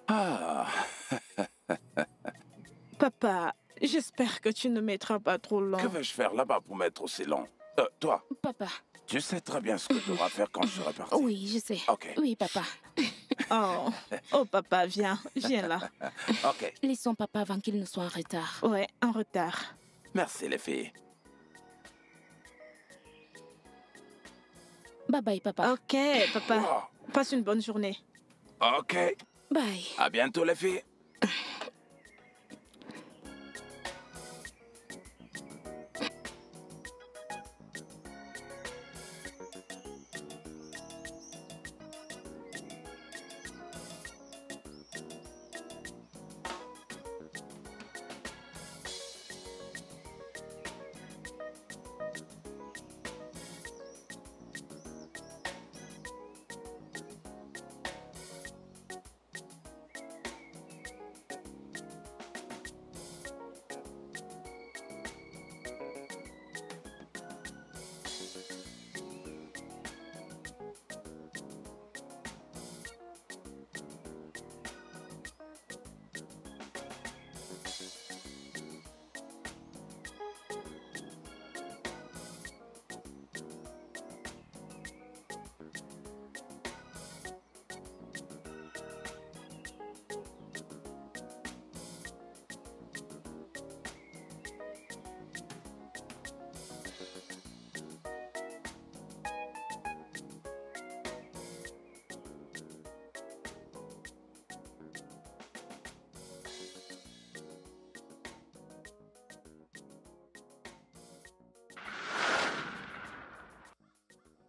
Ah, Papa, j'espère que tu ne mettras pas trop que long. vais-je faire là-bas pour mettre aussi long? Toi, Papa. tu sais très bien ce que tu auras à faire quand je serai parti. Oui, je sais. Ok. Oui, papa. Oh, oh papa, viens, viens là. Ok. Laissons papa avant qu'il ne soit en retard. Ouais, en retard. Merci les filles. Bye bye, papa. Ok, papa. Wow. Passe une bonne journée. Ok. Bye. À bientôt les filles.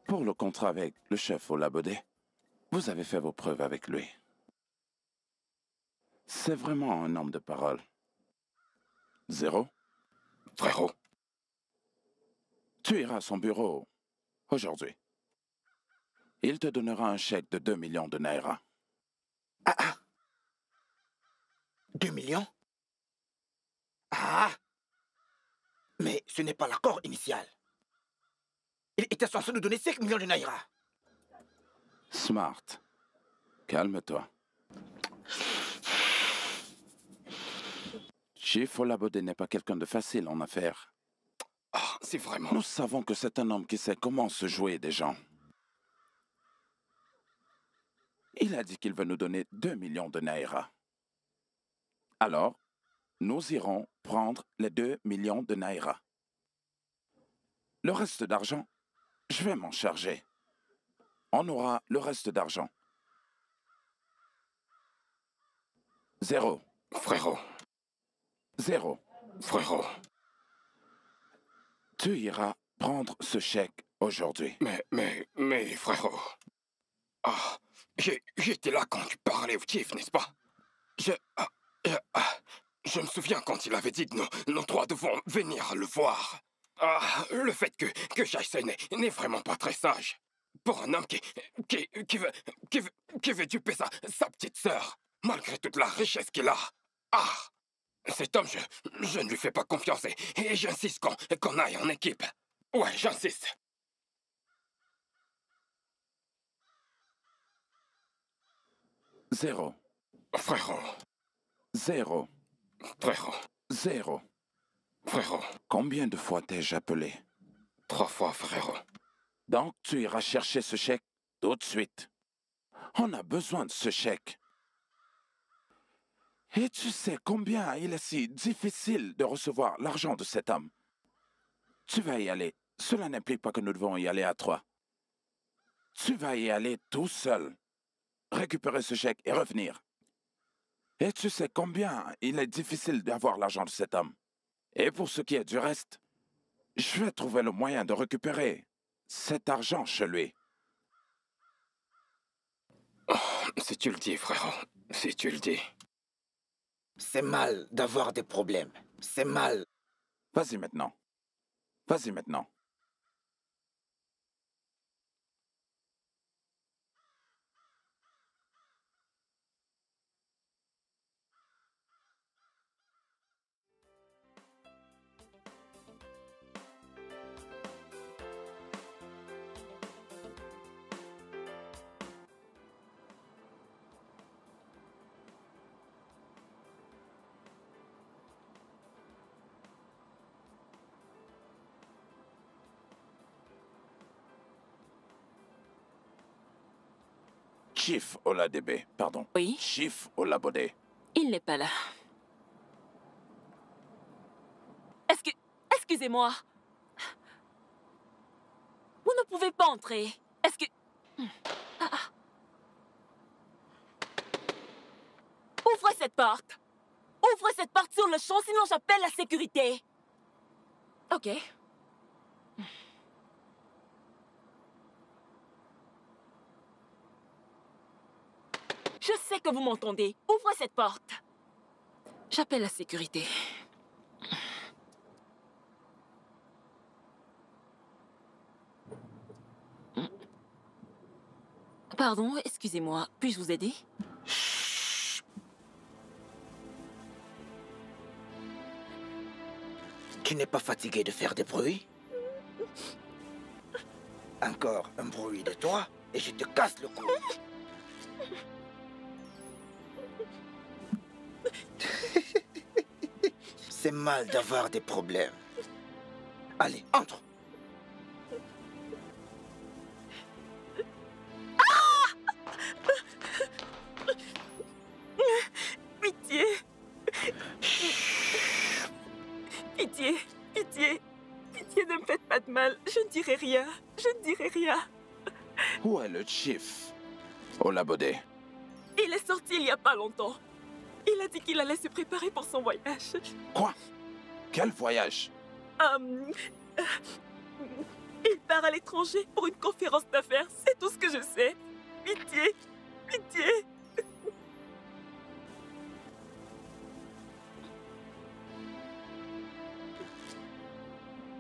Pour le contrat avec le chef Olabodé, vous avez fait vos preuves avec lui. C'est vraiment un homme de parole. Zéro? Frérot, Tu iras à son bureau aujourd'hui. Il te donnera un chèque de 2 millions de naira. 2 millions? Ah! Mais ce n'est pas l'accord initial. Il était censé nous donner 5 millions de naira. Smart. Calme-toi. Chief Olabodé n'est pas quelqu'un de facile en affaires. Ah, c'est vraiment... Nous savons que c'est un homme qui sait comment se jouer des gens. Il a dit qu'il veut nous donner 2 millions de naira. Alors, nous irons prendre les 2 millions de naira. Le reste d'argent, je vais m'en charger. On aura le reste d'argent. Zéro. Frérot, Zéro. frérot. Tu iras prendre ce chèque aujourd'hui. Mais, frérot. Ah, j'étais là quand tu parlais au chief, n'est-ce pas? Je me souviens quand il avait dit que nous trois devons venir le voir. Ah, le fait que Jason n'est vraiment pas très sage. Pour un homme qui veut duper sa petite sœur, malgré toute la richesse qu'il a. Ah! Cet homme, je ne lui fais pas confiance et j'insiste qu'on aille en équipe. Ouais, j'insiste. Zéro. Frérot, Zéro. frérot, Zéro. frérot. Combien de fois t'ai-je appelé? 3 fois, frérot. Donc, tu iras chercher ce chèque tout de suite. On a besoin de ce chèque. Et tu sais combien il est si difficile de recevoir l'argent de cet homme. Tu vas y aller. Cela n'implique pas que nous devons y aller à 3. Tu vas y aller tout seul. Récupérer ce chèque et revenir. Et tu sais combien il est difficile d'avoir l'argent de cet homme. Et pour ce qui est du reste, je vais trouver le moyen de récupérer cet argent chez lui. Si tu le dis, frérot, si tu le dis. C'est mal d'avoir des problèmes. C'est mal. Vas-y maintenant. Vas-y maintenant. Chief Oladebe, pardon. Oui? Chief Olabode. Il n'est pas là. Excusez-moi. Vous ne pouvez pas entrer. Est-ce que... Ouvrez cette porte. Ouvrez cette porte sur le champ, sinon j'appelle la sécurité. Ok. Je sais que vous m'entendez. Ouvrez cette porte. J'appelle la sécurité. Pardon, excusez-moi. Puis-je vous aider? Tu n'es pas fatigué de faire des bruits? Encore un bruit de toi et je te casse le cou. C'est mal d'avoir des problèmes. Allez, entre. Pitié. Pitié, pitié. Pitié, ne me faites pas de mal. Je ne dirai rien. Je ne dirai rien. Où est le Chief Olabode? Il est sorti il n'y a pas longtemps. Il a dit qu'il allait se préparer pour son voyage. Quoi? Quel voyage? Il part à l'étranger pour une conférence d'affaires. C'est tout ce que je sais. Pitié, pitié.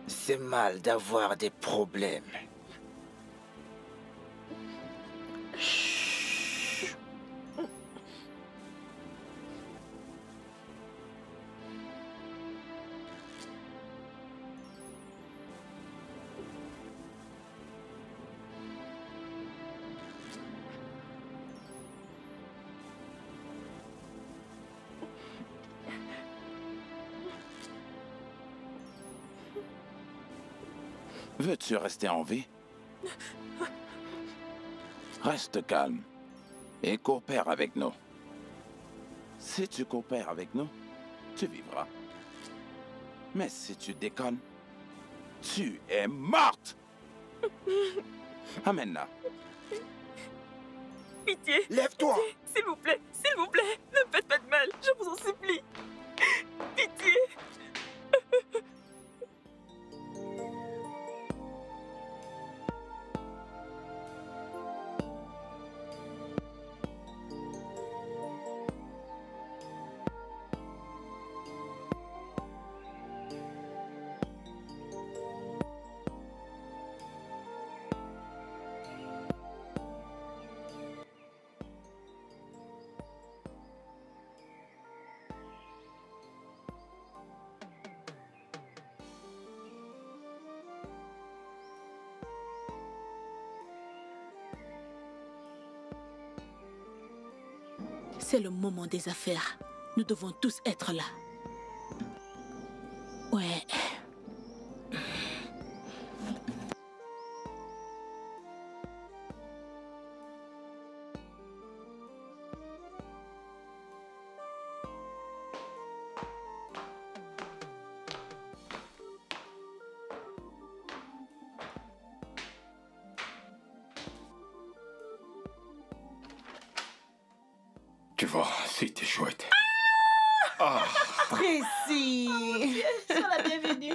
C'est mal d'avoir des problèmes. Veux-tu rester en vie? Reste calme et coopère avec nous. Si tu coopères avec nous, tu vivras. Mais si tu déconnes, tu es morte! Amène-la. Pitié. Lève-toi! S'il vous plaît, ne me faites pas de mal. Je vous en supplie. Pitié. C'est le moment des affaires. Nous devons tous être là. Ouais. Tu vois, c'était chouette. Ah. Tracy! Sois la bienvenue.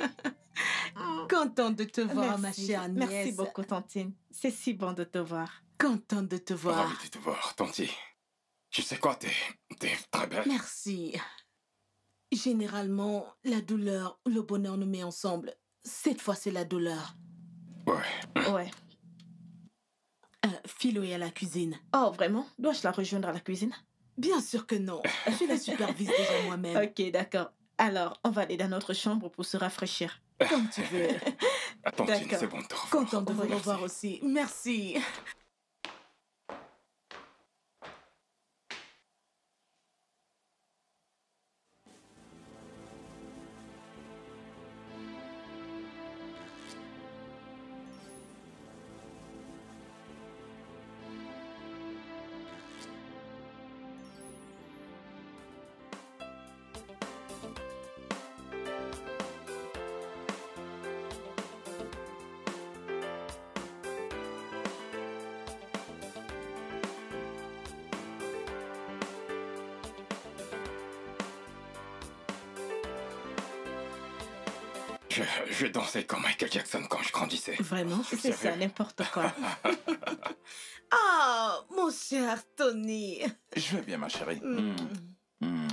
Contente de te voir, ma Merci. chère nièce. Merci beaucoup, Tantine. C'est si bon de te voir. Contente de te voir. Ravi de te voir, Tanti. Tu sais quoi, t'es très belle. Merci. Généralement, la douleur ou le bonheur nous met ensemble. Cette fois, c'est la douleur. Ouais. Ouais. Philo est à la cuisine. Oh, vraiment? Dois-je la rejoindre à la cuisine? Bien sûr que non. Je la supervise déjà moi-même. Ok, d'accord. Alors, on va aller dans notre chambre pour se rafraîchir. Comme tu veux. Tantine, D'accord. c'est bon de te revoir. Contente de vous Merci. revoir aussi. Merci. Je dansais comme Michael Jackson quand je grandissais. Vraiment? C'est ça, n'importe quoi. Ah, mon cher Tony. Je vais bien, ma chérie. Mm. Hmm.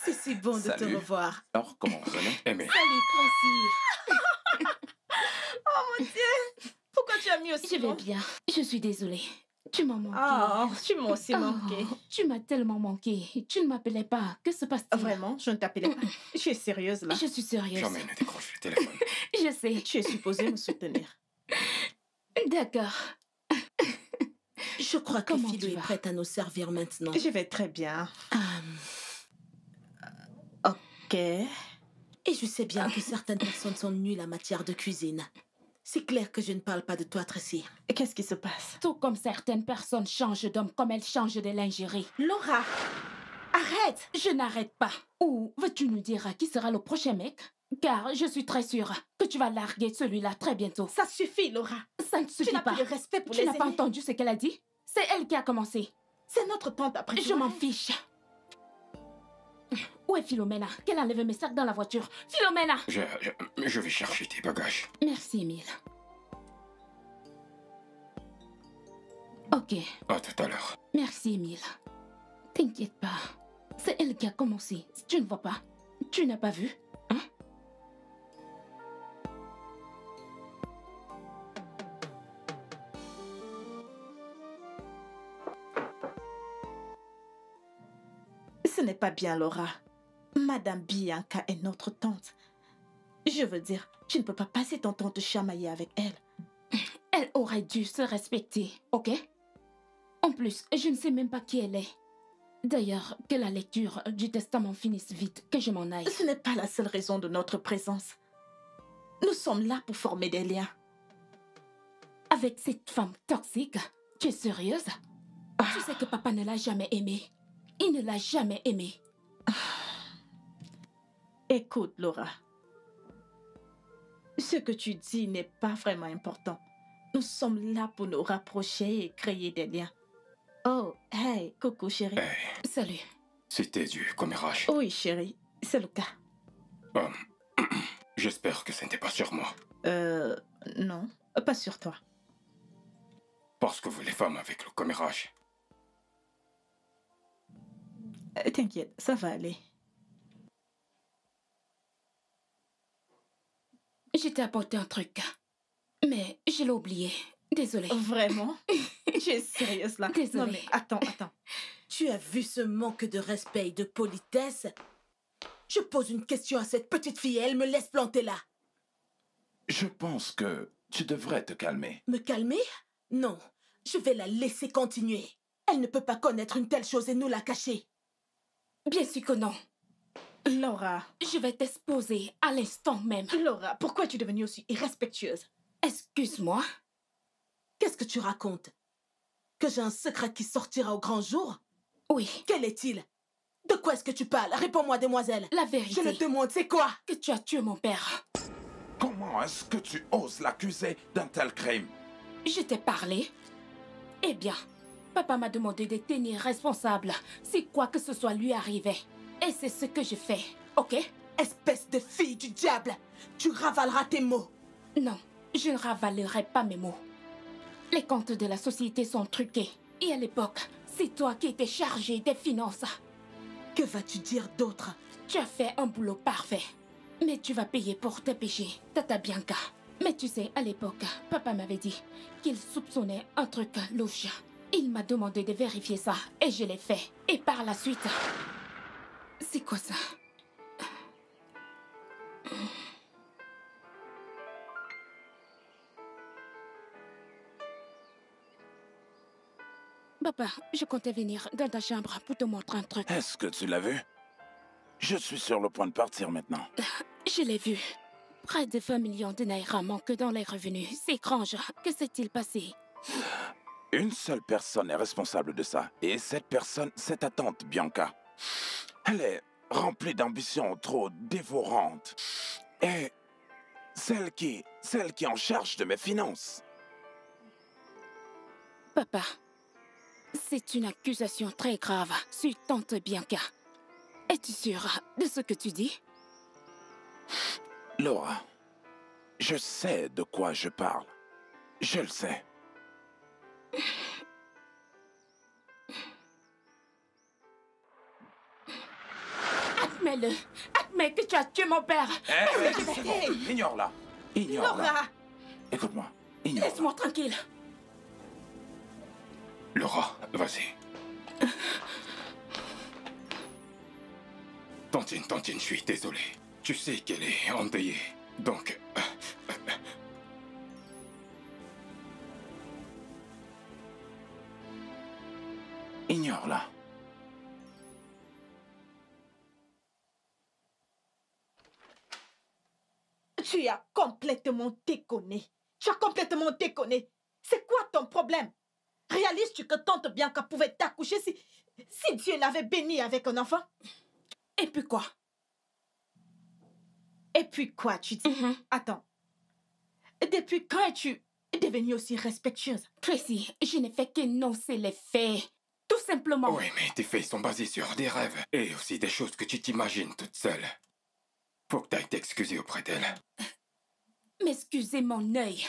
C'est si bon de te Salut. revoir. Alors, comment vous allez? Aimé, Salut, Francie. Pourquoi tu as mis aussi Je vais bien. Je suis désolée. Tu m'as manqué. Oh, tu m'as aussi Oh, manqué. tu m'as tellement manqué. Tu ne m'appelais pas. Que se passe-t-il? Vraiment, je ne t'appelais pas. Tu es sérieuse là? Je suis sérieuse. jamais ne décroche le téléphone. Je sais. Tu es supposée me soutenir. D'accord. Je crois que Comment Philo tu est vas? prête à nous servir maintenant. Je vais très bien. Ah, Ok. et je sais bien que certaines personnes sont nulles en matière de cuisine. C'est clair que je ne parle pas de toi, Tracy. Et qu'est-ce qui se passe? Tout comme certaines personnes changent d'homme comme elles changent de lingerie. Laura, arrête! Je n'arrête pas. Ou veux-tu nous dire qui sera le prochain mec? Car je suis très sûre que tu vas larguer celui-là très bientôt. Ça suffit, Laura. Ça ne Tu suffit n'as pas. plus de respect pour Tu les n'as pas aînés. entendu ce qu'elle a dit? C'est elle qui a commencé. C'est notre tante après Je tout. m'en fiche. Où est Philomena? Qu'elle enlève mes sacs dans la voiture. Philomena! Je vais chercher tes bagages. Merci, Emile. Ok, À tout à l'heure. merci, Emile. T'inquiète pas. C'est elle qui a commencé. Tu ne vois pas? Tu n'as pas vu? Hein? Ce n'est pas bien, Laura. Madame Bianca est notre tante. Je veux dire, tu ne peux pas passer ton temps te chamailler avec elle. Elle aurait dû se respecter, ok? En plus, je ne sais même pas qui elle est. D'ailleurs, que la lecture du testament finisse vite, que je m'en aille. Ce n'est pas la seule raison de notre présence. Nous sommes là pour former des liens. Avec cette femme toxique, tu es sérieuse? Tu sais que papa ne l'a jamais aimée. Il ne l'a jamais aimée. Écoute, Laura. Ce que tu dis n'est pas vraiment important. Nous sommes là pour nous rapprocher et créer des liens. Oh, hey, coucou chérie. Hey, Salut. c'était du commérage. Oui, chérie, c'est le cas. J'espère que ce n'était pas sur moi. Non, pas sur toi. Parce que vous, les femmes, avec le commérage. T'inquiète, ça va aller. Je t'ai apporté un truc. Mais je l'ai oublié. Désolée. Vraiment? Tu es sérieuse là? Désolée. Non mais attends. Tu as vu ce manque de respect et de politesse? Je pose une question à cette petite fille et elle me laisse planter là. Je pense que tu devrais te calmer. Me calmer? Non, je vais la laisser continuer. Elle ne peut pas connaître une telle chose et nous la cacher. Bien sûr que non. Laura, Je vais t'exposer à l'instant même. Laura, pourquoi es-tu devenue aussi irrespectueuse? Excuse-moi. Qu'est-ce que tu racontes? Que j'ai un secret qui sortira au grand jour? Oui, Quel est-il? De quoi est-ce que tu parles? Réponds-moi, demoiselle. la Je vérité. le demande, c'est quoi? Que tu as tué mon père. Comment est-ce que tu oses l'accuser d'un tel crime? Je t'ai parlé. Eh bien, papa m'a demandé de tenir responsable si quoi que ce soit lui arrivait. Et c'est ce que je fais, ok? Espèce de fille du diable! Tu ravaleras tes mots. Non, je ne ravalerai pas mes mots. Les comptes de la société sont truqués. Et à l'époque, c'est toi qui étais chargé des finances. Que vas-tu dire d'autre? Tu as fait un boulot parfait. Mais tu vas payer pour tes péchés, Tata Bianca. Mais tu sais, à l'époque, papa m'avait dit qu'il soupçonnait un truc louche. Il m'a demandé de vérifier ça et je l'ai fait. Et par la suite... C'est quoi ça? Papa, je comptais venir dans ta chambre pour te montrer un truc. Est-ce que tu l'as vu? Je suis sur le point de partir maintenant. Je l'ai vu. Près de 20 millions de naira manquent dans les revenus. C'est étrange. Que s'est-il passé? Une seule personne est responsable de ça. Et cette personne, c'est ta tante, Bianca. Elle est remplie d'ambitions trop dévorantes. Et celle qui est en charge de mes finances. Papa, c'est une accusation très grave sur tante Bianca. Es-tu sûr de ce que tu dis? Laura, je sais de quoi je parle. Je le sais. Admets-le. Admets que tu as tué mon père. C'est bon. Ignore-la. Ignore-la. Laura! Écoute-moi. Ignore-la. Laisse-moi tranquille. Laura, vas-y. Tantine, je suis désolé. Tu sais qu'elle est endeuillée. Donc... Ignore-la. Tu as complètement déconné. Tu as complètement déconné. C'est quoi ton problème? Réalises-tu que tante Bianca pouvait t'accoucher si Dieu l'avait bénie avec un enfant? Et puis quoi? Et puis quoi, tu dis? Attends. Depuis quand es-tu devenue aussi respectueuse? Tracy, je n'ai fait qu'énoncer les faits. Tout simplement. Oui, mais tes faits sont basés sur des rêves. Et aussi des choses que tu t'imagines toute seule. Faut que t'ailles t'excuser auprès d'elle. M'excusez mon œil.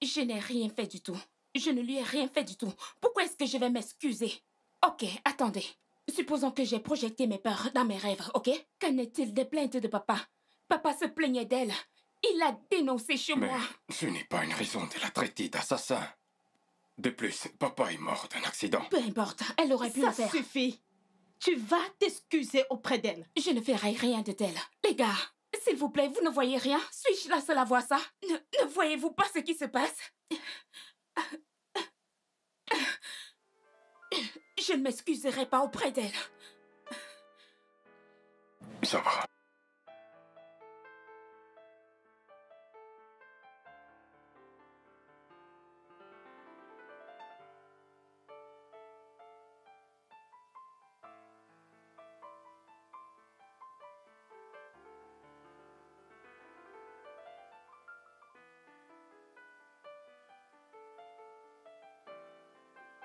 Je n'ai rien fait du tout. Je ne lui ai rien fait du tout. Pourquoi est-ce que je vais m'excuser? Ok, attendez. Supposons que j'ai projeté mes peurs dans mes rêves, ok? Qu'en est-il des plaintes de papa? Papa se plaignait d'elle. Il l'a dénoncé chez Mais moi. ce n'est pas une raison de la traiter d'assassin. De plus, papa est mort d'un accident. Peu importe, elle aurait pu Ça le faire. suffit. Tu vas t'excuser auprès d'elle. Je ne ferai rien de tel. Les gars, s'il vous plaît, vous ne voyez rien? Suis-je la seule à voir ça? Ne voyez-vous pas ce qui se passe? Je ne m'excuserai pas auprès d'elle. Ça va.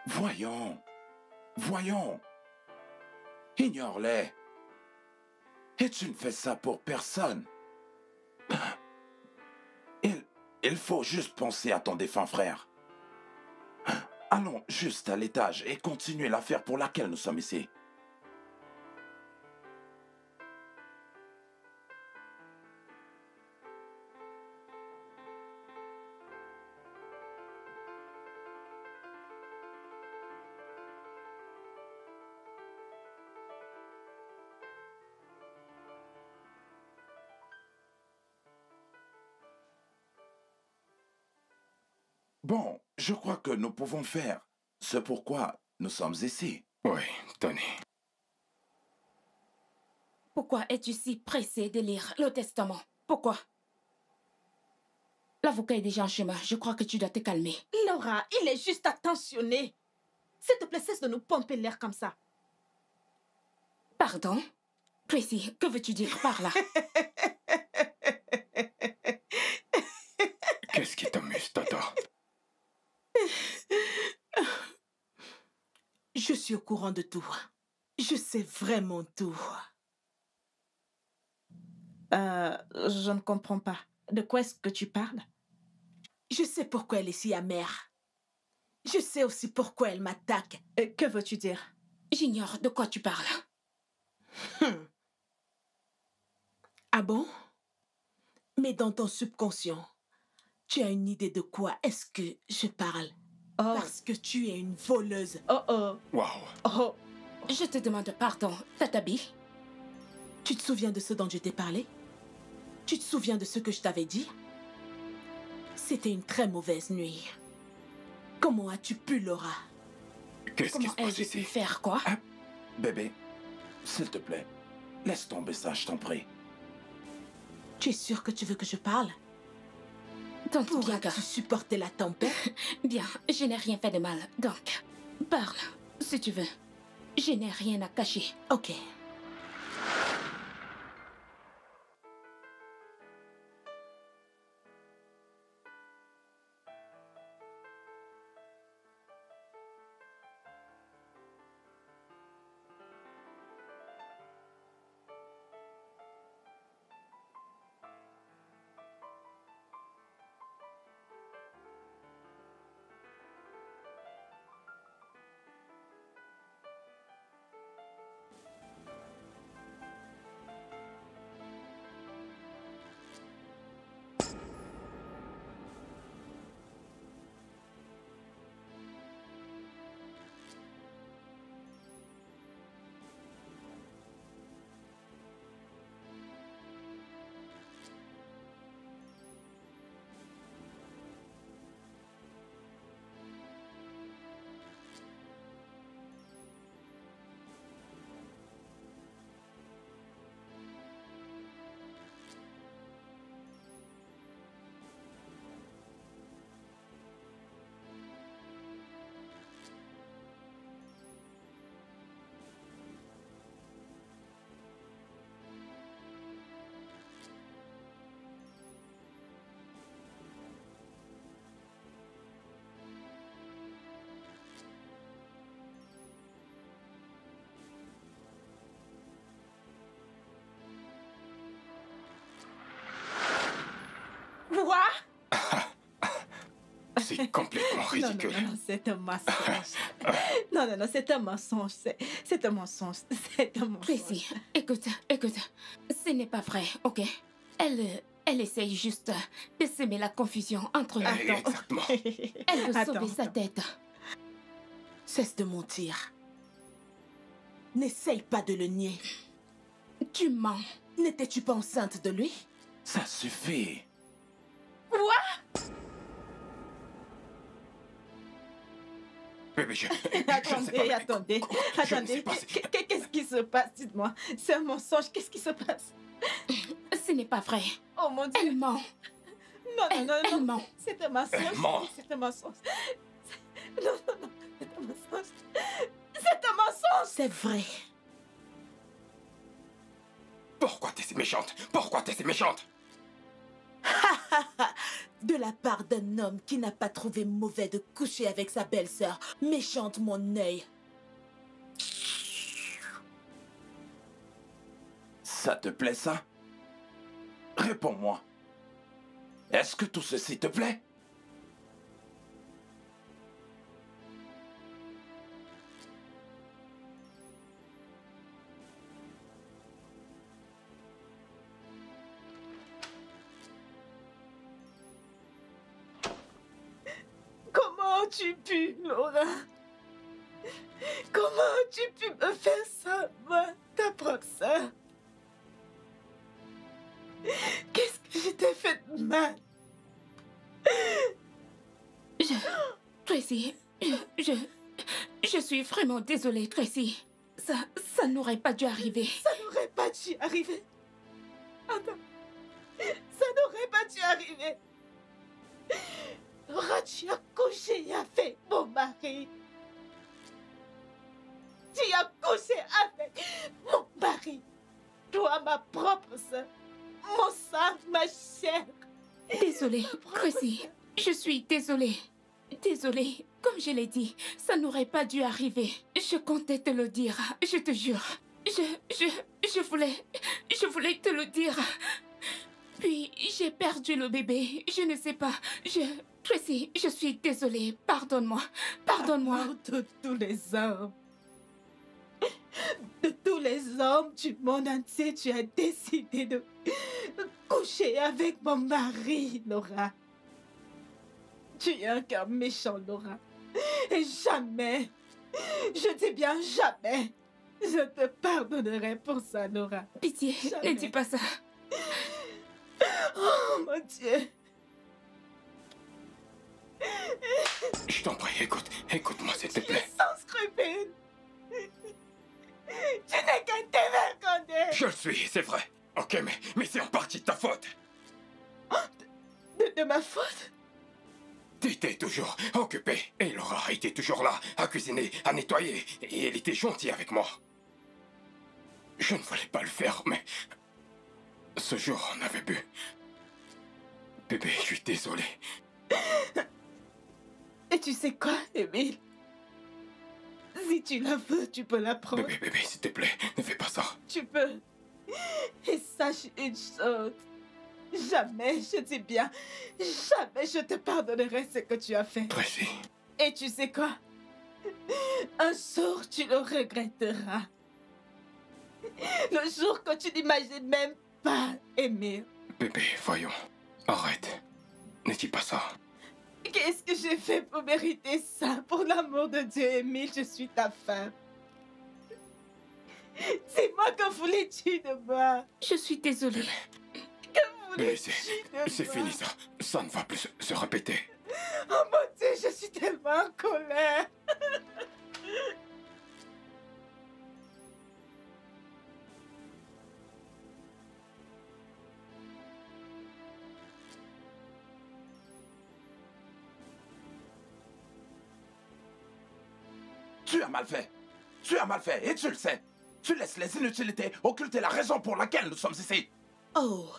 Voyons. Voyons. Ignore-les. Et tu ne fais ça pour personne. Il faut juste penser à ton défunt frère. Allons juste à l'étage et continuer l'affaire pour laquelle nous sommes ici. Bon, je crois que nous pouvons faire ce pourquoi nous sommes ici. Oui, Tony. Pourquoi es-tu si pressé de lire le testament? Pourquoi? L'avocat est déjà en chemin. Je crois que tu dois te calmer. Laura, il est juste attentionné. S'il te plaît, cesse de nous pomper l'air comme ça. Pardon? Tracy, que veux-tu dire par là? Qu'est-ce qui t'amuse, Tata? Je suis au courant de tout. Je sais vraiment tout. Je ne comprends pas. De quoi est-ce que tu parles? Je sais pourquoi elle est si amère. Je sais aussi pourquoi elle m'attaque. Que veux-tu dire? J'ignore de quoi tu parles. Ah bon? Mais dans ton subconscient, tu as une idée de quoi est-ce que je parle? Oh. Parce que tu es une voleuse. Oh oh. Waouh. Oh. Je te demande pardon, Tatabi. Tu te souviens de ce dont je t'ai parlé? Tu te souviens de ce que je t'avais dit? C'était une très mauvaise nuit. Comment as-tu pu, Laura? Qu'est-ce qui Comment se passe ai-je pu ici? faire quoi? Ah, bébé, s'il te plaît, laisse tomber ça, je t'en prie. Tu es sûre que tu veux que je parle? Tante Bianca. Pourras-tu supporter la tempête? Bien, je n'ai rien fait de mal. Donc, parle, si tu veux. Je n'ai rien à cacher. Ok. C'est complètement ridicule. Non, c'est un mensonge. Non, c'est un mensonge. C'est un mensonge. C'est un mensonge. Tracy, écoute. Ce n'est pas vrai, ok? Elle essaye juste de semer la confusion entre nous. Exactement. Elle veut sauver sa tête. Cesse de mentir. N'essaye pas de le nier. Tu mens. N'étais-tu pas enceinte de lui? Ça suffit. Bébé, je Attendez. Qu'est-ce qui se passe? Dites-moi. C'est un mensonge. Qu'est-ce qui se passe? Ce n'est pas vrai. Oh mon Dieu. Elle ment. Non. Elle ment. C'est un mensonge. Elle ment. C'est un mensonge. Non. C'est un mensonge. C'est un mensonge. C'est vrai. Pourquoi t'es si méchante? Pourquoi t'es si méchante? De la part d'un homme qui n'a pas trouvé mauvais de coucher avec sa belle-sœur. Méchante, mon œil. Ça te plaît, ça? Réponds-moi. Est-ce que tout ceci te plaît? Comment as-tu pu, Laura? Comment as-tu pu me faire ça, moi, ta propre sœur? Qu'est-ce que je t'ai fait de mal? Tracy, je suis vraiment désolée, Tracy. Ça n'aurait pas dû arriver. Ça n'aurait pas dû arriver. Attends. Ça n'aurait pas dû arriver. Laura, tu as couché avec mon mari. Tu as couché avec mon mari. Toi, ma propre sœur. Mon sang, ma chair. Désolée, Tracy. Je suis désolée. Désolée. Comme je l'ai dit, ça n'aurait pas dû arriver. Je comptais te le dire. Je te jure. Je voulais te le dire. Puis, j'ai perdu le bébé. Je ne sais pas. Tracy, je suis désolée. Pardonne-moi. Pardonne-moi. De tous les hommes. De tous les hommes du monde entier, tu as décidé de coucher avec mon mari, Laura. Tu es un cœur méchant, Laura. Et jamais, je dis bien jamais, je te pardonnerai pour ça, Laura. Pitié, Jamais. ne dis pas ça. Oh, mon Dieu. Je t'en prie, écoute-moi s'il te Tu es plaît. sans scrupule. Tu n'es qu'un dévergondé. Je le suis, c'est vrai. Ok, mais c'est en partie de ta faute. De ma faute? T'étais toujours occupé. Et Laura était toujours là, à cuisiner, à nettoyer. Et elle était gentille avec moi. Je ne voulais pas le faire, mais... Ce jour, on avait bu. Bébé, je suis désolé. Et tu sais quoi, Émile? Si tu la veux, tu peux la prendre. Bébé, s'il te plaît, ne fais pas ça. Tu peux. Et sache une chose. Jamais, je dis bien, jamais je te pardonnerai ce que tu as fait. Tracy. Et tu sais quoi? Un jour, tu le regretteras. Le jour que tu n'imagines même pas aimer. Bébé, voyons. Arrête. Ne dis pas ça. Qu'est-ce que j'ai fait pour mériter ça? Pour l'amour de Dieu, Émile, je suis ta femme. Dis-moi, que voulais-tu de moi? Je suis désolée. Que Bébé, voulais-tu de moi? c'est fini ça. Ça ne va plus se répéter. Oh mon Dieu, je suis tellement en colère. Tu as mal fait. Tu as mal fait et tu le sais. Tu laisses les inutilités occulter la raison pour laquelle nous sommes ici. Oh,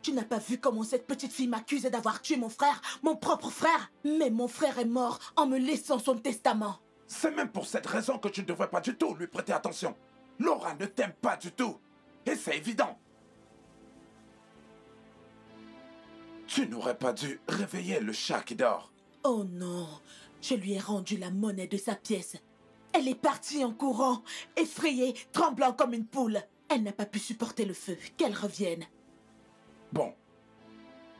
tu n'as pas vu comment cette petite fille m'accusait d'avoir tué mon frère, mon propre frère? Mais mon frère est mort en me laissant son testament. C'est même pour cette raison que tu ne devrais pas du tout lui prêter attention. Laura ne t'aime pas du tout. Et c'est évident. Tu n'aurais pas dû réveiller le chat qui dort. Oh non, je lui ai rendu la monnaie de sa pièce. Elle est partie en courant, effrayée, tremblant comme une poule. Elle n'a pas pu supporter le feu. Qu'elle revienne. Bon,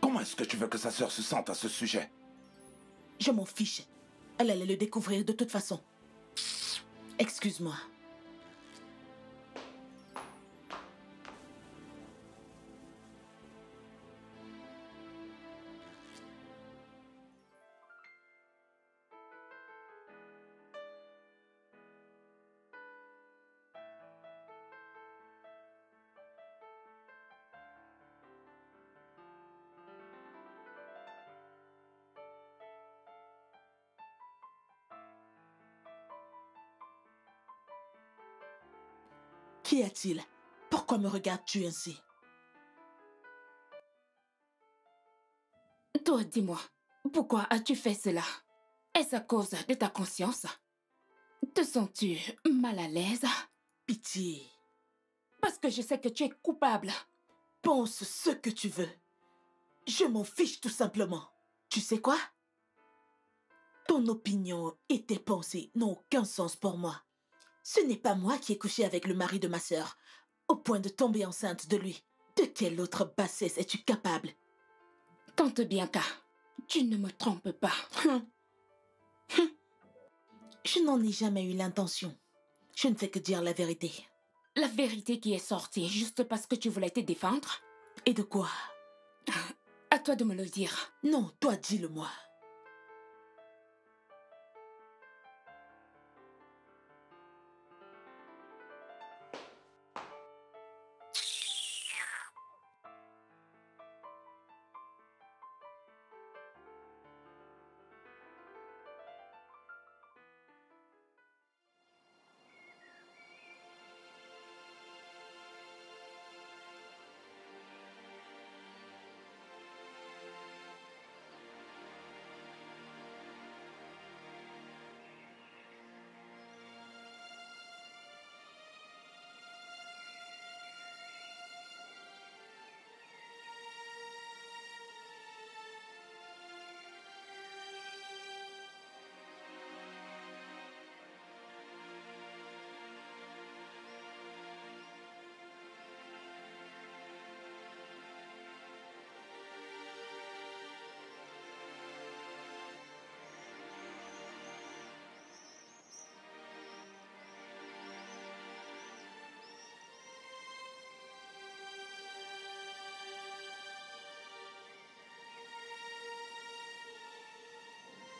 comment est-ce que tu veux que sa sœur se sente à ce sujet? Je m'en fiche. Elle allait le découvrir de toute façon. Excuse-moi. Qu'y a-t-il? Pourquoi me regardes-tu ainsi? Toi, dis-moi, pourquoi as-tu fait cela? Est-ce à cause de ta conscience? Te sens-tu mal à l'aise? Pitié. Parce que je sais que tu es coupable. Pense ce que tu veux. Je m'en fiche tout simplement. Tu sais quoi? Ton opinion et tes pensées n'ont aucun sens pour moi. Ce n'est pas moi qui ai couché avec le mari de ma sœur, au point de tomber enceinte de lui. De quelle autre bassesse es-tu capable? Tante Bianca, tu ne me trompes pas. Je n'en ai jamais eu l'intention. Je ne fais que dire la vérité. La vérité qui est sortie juste parce que tu voulais te défendre? Et de quoi? À toi de me le dire. Non, toi dis-le-moi.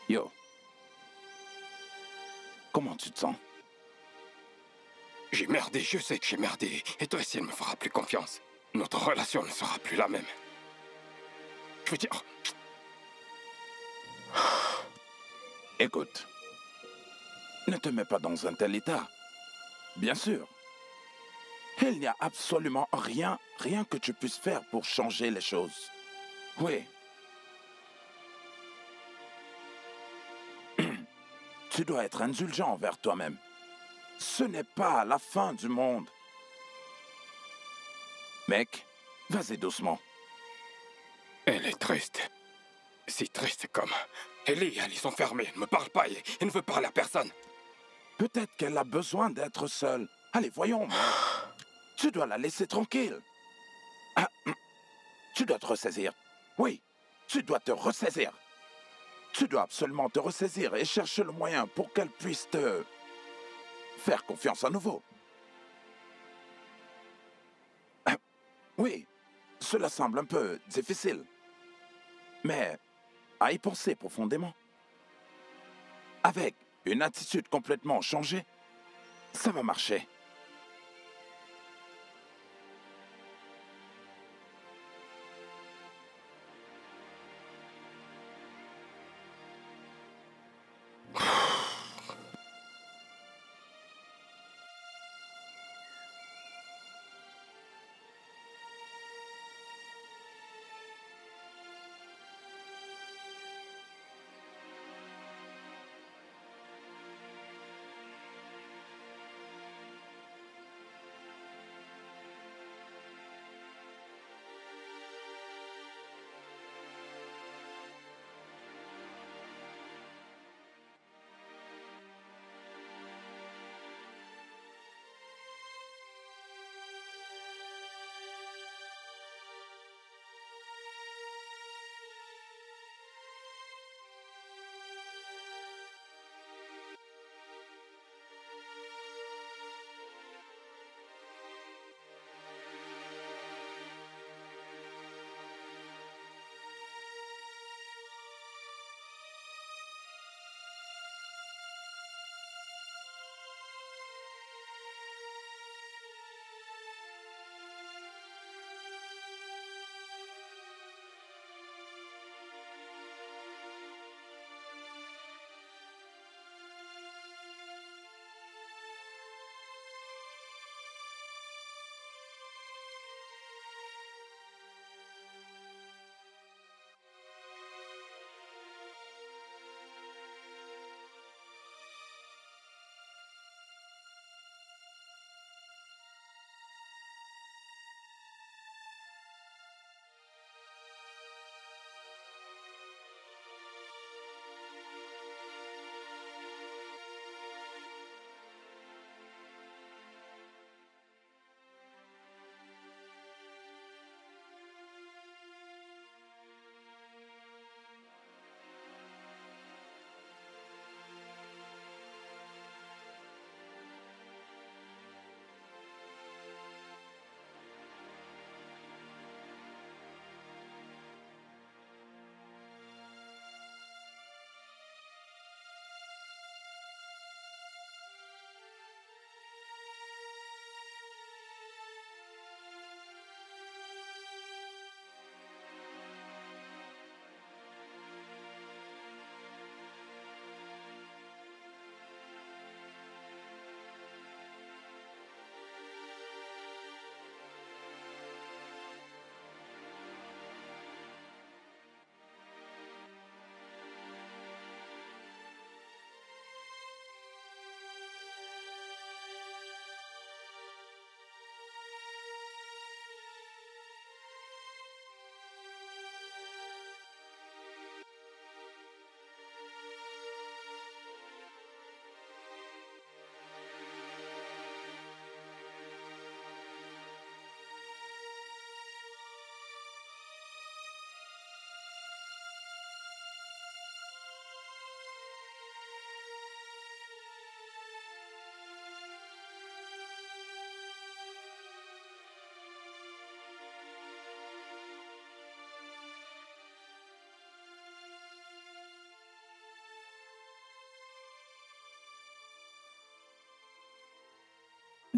Yo. Comment tu te sens? J'ai merdé, je sais que j'ai merdé. Et toi, si elle me fera plus confiance, notre relation ne sera plus la même. Je veux dire... Écoute, ne te mets pas dans un tel état. Bien sûr. Il n'y a absolument rien que tu puisses faire pour changer les choses. Oui. Tu dois être indulgent envers toi-même. Ce n'est pas la fin du monde. Mec, vas-y doucement. Elle est triste. Si triste comme... Ellie, elles sont fermées, elle ne me parle pas et ne veut parler à personne. Peut-être qu'elle a besoin d'être seule. Allez, voyons, mec. Tu dois la laisser tranquille. Ah, tu dois te ressaisir. Oui, tu dois te ressaisir. Tu dois absolument te ressaisir et chercher le moyen pour qu'elle puisse te faire confiance à nouveau. Ah, oui, cela semble un peu difficile. Mais à y penser profondément. Avec une attitude complètement changée, ça va marcher.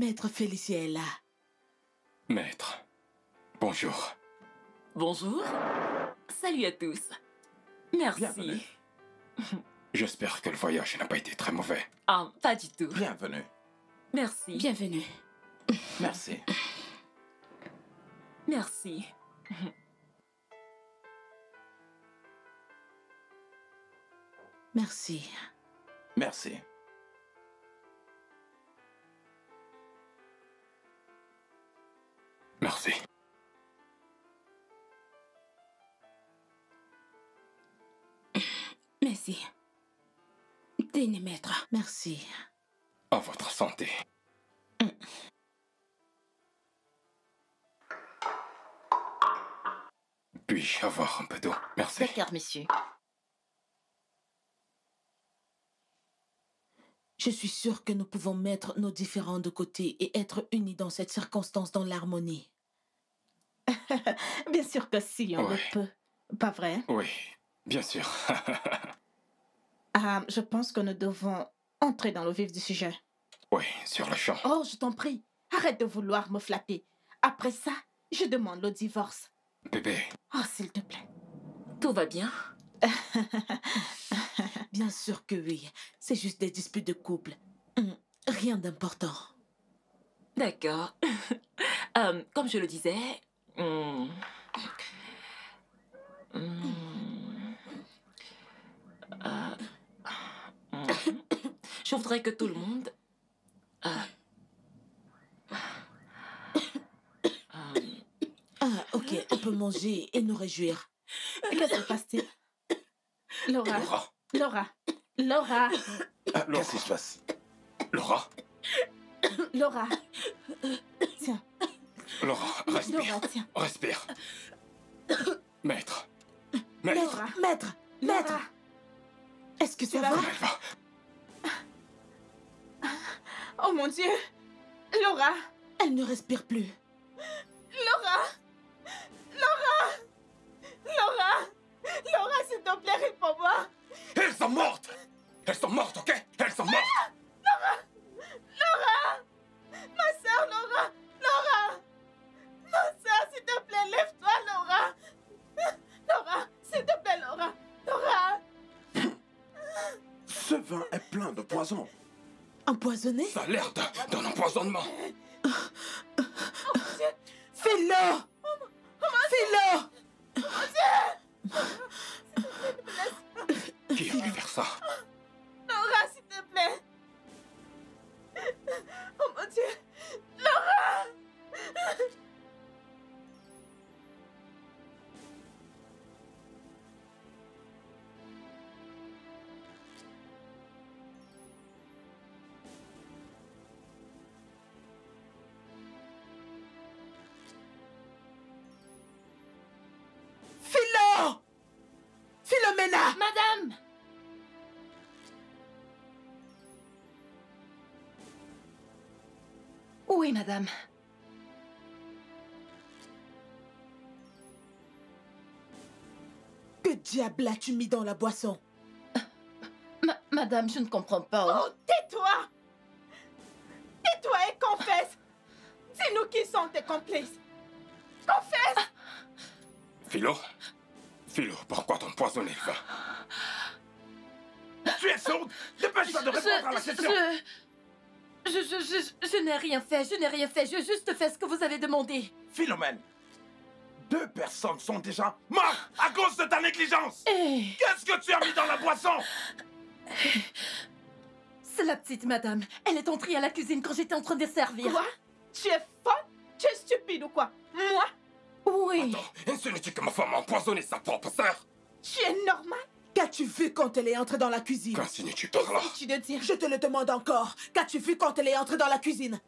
Maître Félicien est là. Maître, bonjour. Bonjour. Salut à tous. Merci. Bienvenue. J'espère que le voyage n'a pas été très mauvais. Ah, pas du tout. Bienvenue. Merci. Bienvenue. Merci. Merci. Merci. Merci. Merci. Merci. Tenez, maître. Merci. À votre santé. Puis-je avoir un peu d'eau? Merci. D'accord, monsieur. Je suis sûre que nous pouvons mettre nos différends de côté et être unis dans cette circonstance dans l'harmonie. Bien sûr que si, on Ouais. le peut. Pas vrai? Oui, bien sûr. Ah, je pense que nous devons entrer dans le vif du sujet. Oui, sur le champ. Oh, je t'en prie, arrête de vouloir me flatter. Après ça, je demande le divorce. Bébé, Oh, s'il te plaît. Tout va bien? Bien sûr que oui. C'est juste des disputes de couple. Rien d'important. D'accord. Comme je le disais, je voudrais que tout le monde Ah, ok, on peut manger et nous réjouir. Qu'est-ce qui se passe-t-il? Laura, Laura, Laura, Laura, Qu'est-ce qui se passe? Laura, Laura. Tiens, Laura, respire, Laura, tiens. respire. Maître, maître, Laura, Maître, maître, Laura. est-ce que ça vas va? comment elle va? Oh mon Dieu. Laura, Elle ne respire plus. Laura, Laura, Laura, Laura, s'il te plaît, réponds-moi. Elles sont mortes! Elles sont mortes, ok? Elles sont mortes! Laura, ma soeur, Laura, Laura, ma soeur, s'il te plaît, lève-toi, Laura. Laura, s'il te plaît, Laura, Laura. Ce vin est plein de poison. Empoisonné? Ça a l'air d'un empoisonnement. Fais-le! Fais-le! Qui a pu faire ça? Laura, s'il te plaît. Oh mon Dieu, Laura. Philo! Philomena! Madame! Oui, madame. Que diable as-tu mis dans la boisson? Madame, je ne comprends pas. Oh, tais-toi. Tais-toi et confesse. Dis-nous qui sont tes complices. Confesse. Philo? Philo, pourquoi t'empoisonner le vin? Tu es sourde? Dépêche-toi de répondre à la question! Je n'ai rien fait, je n'ai rien fait. J'ai juste fait ce que vous avez demandé. Philomène, 2 personnes sont déjà mortes à cause de ta négligence! Eh, Qu'est-ce que tu as mis dans la boisson? c'est la petite madame. Elle est entrée à la cuisine quand j'étais en train de servir. Quoi? Tu es folle? Tu es stupide ou quoi? Moi? Oui. Attends, insinues-tu que ma femme a empoisonné sa propre sœur? Tu es normal? Qu'as-tu vu quand elle est entrée dans la cuisine? Qu'insinues-tu par là? Qu'est-ce que tu de dire? Je te le demande encore. Qu'as-tu vu quand elle est entrée dans la cuisine?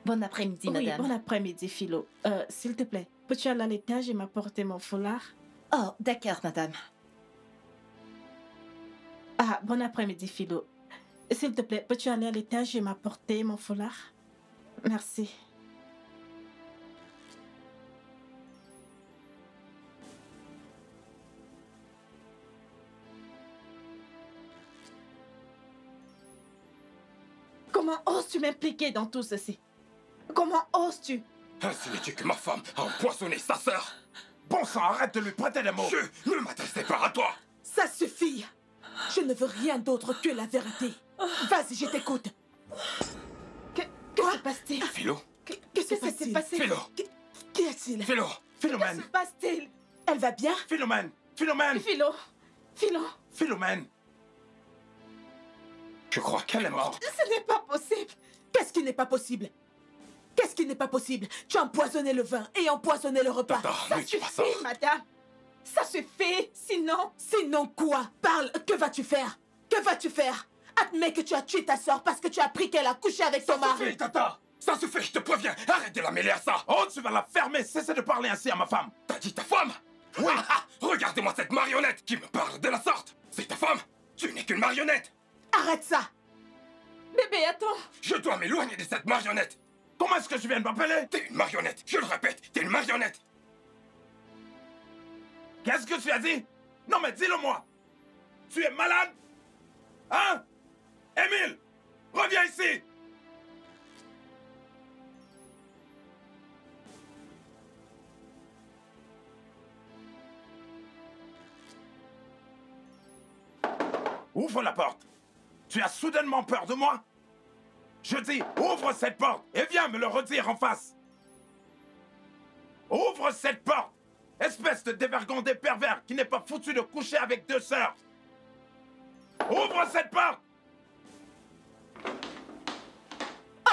Bon après-midi, Oui, madame. bon après-midi, Philo. S'il te plaît, peux-tu aller à l'étage et m'apporter mon foulard? Oh, d'accord, madame. Ah, bon après-midi, Philo. S'il te plaît, peux-tu aller à l'étage et m'apporter mon foulard? Merci. Comment oses-tu m'impliquer dans tout ceci? Comment oses-tu? Ainsi n'est-tu que ma femme a empoisonné sa sœur. Bon sang, arrête de lui prêter des mots. Je ne m'adressais pas à toi. Ça suffit. Je ne veux rien d'autre que la vérité. Vas-y, je t'écoute. Que se passe-t-il? Philo, Qu'est-ce qui s'est passé? Philo, Qui est-il? Philo. Que Philomène, se passe-t-il? Elle va bien? Philomène, Philomène, Philo, Philo, Philomène. Je crois qu'elle est morte. ce n'est pas possible. Qu'est-ce qui n'est pas possible? Qu'est-ce qui n'est pas possible? Tu as empoisonné le vin et empoisonné le repas. Tata, Ça ne dis pas ça. suffit, madame. Ça suffit, sinon... Sinon quoi? Parle, que vas-tu faire? Que vas-tu faire? Admets que tu as tué ta sœur parce que tu as appris qu'elle a couché avec ton Ça mari. suffit, Tata. Ça suffit, je te préviens. Arrête de la mêler à ça. Oh, tu vas la fermer. Cessez de parler ainsi à ma femme. T'as dit ta femme? Oui. Regardez-moi cette marionnette qui me parle de la sorte. C'est ta femme? Tu n'es qu'une marionnette. Arrête ça! Bébé, attends. Je dois m'éloigner de cette marionnette. Comment est-ce que je viens de m'appeler? T'es une marionnette. Je le répète, t'es une marionnette. Qu'est-ce que tu as dit? Non, mais dis-le-moi. Tu es malade? Hein? Émile, reviens ici. Ouvre la porte. Tu as soudainement peur de moi? Je dis, ouvre cette porte et viens me le redire en face. Ouvre cette porte, espèce de dévergondé pervers qui n'est pas foutu de coucher avec deux sœurs. Ouvre cette porte.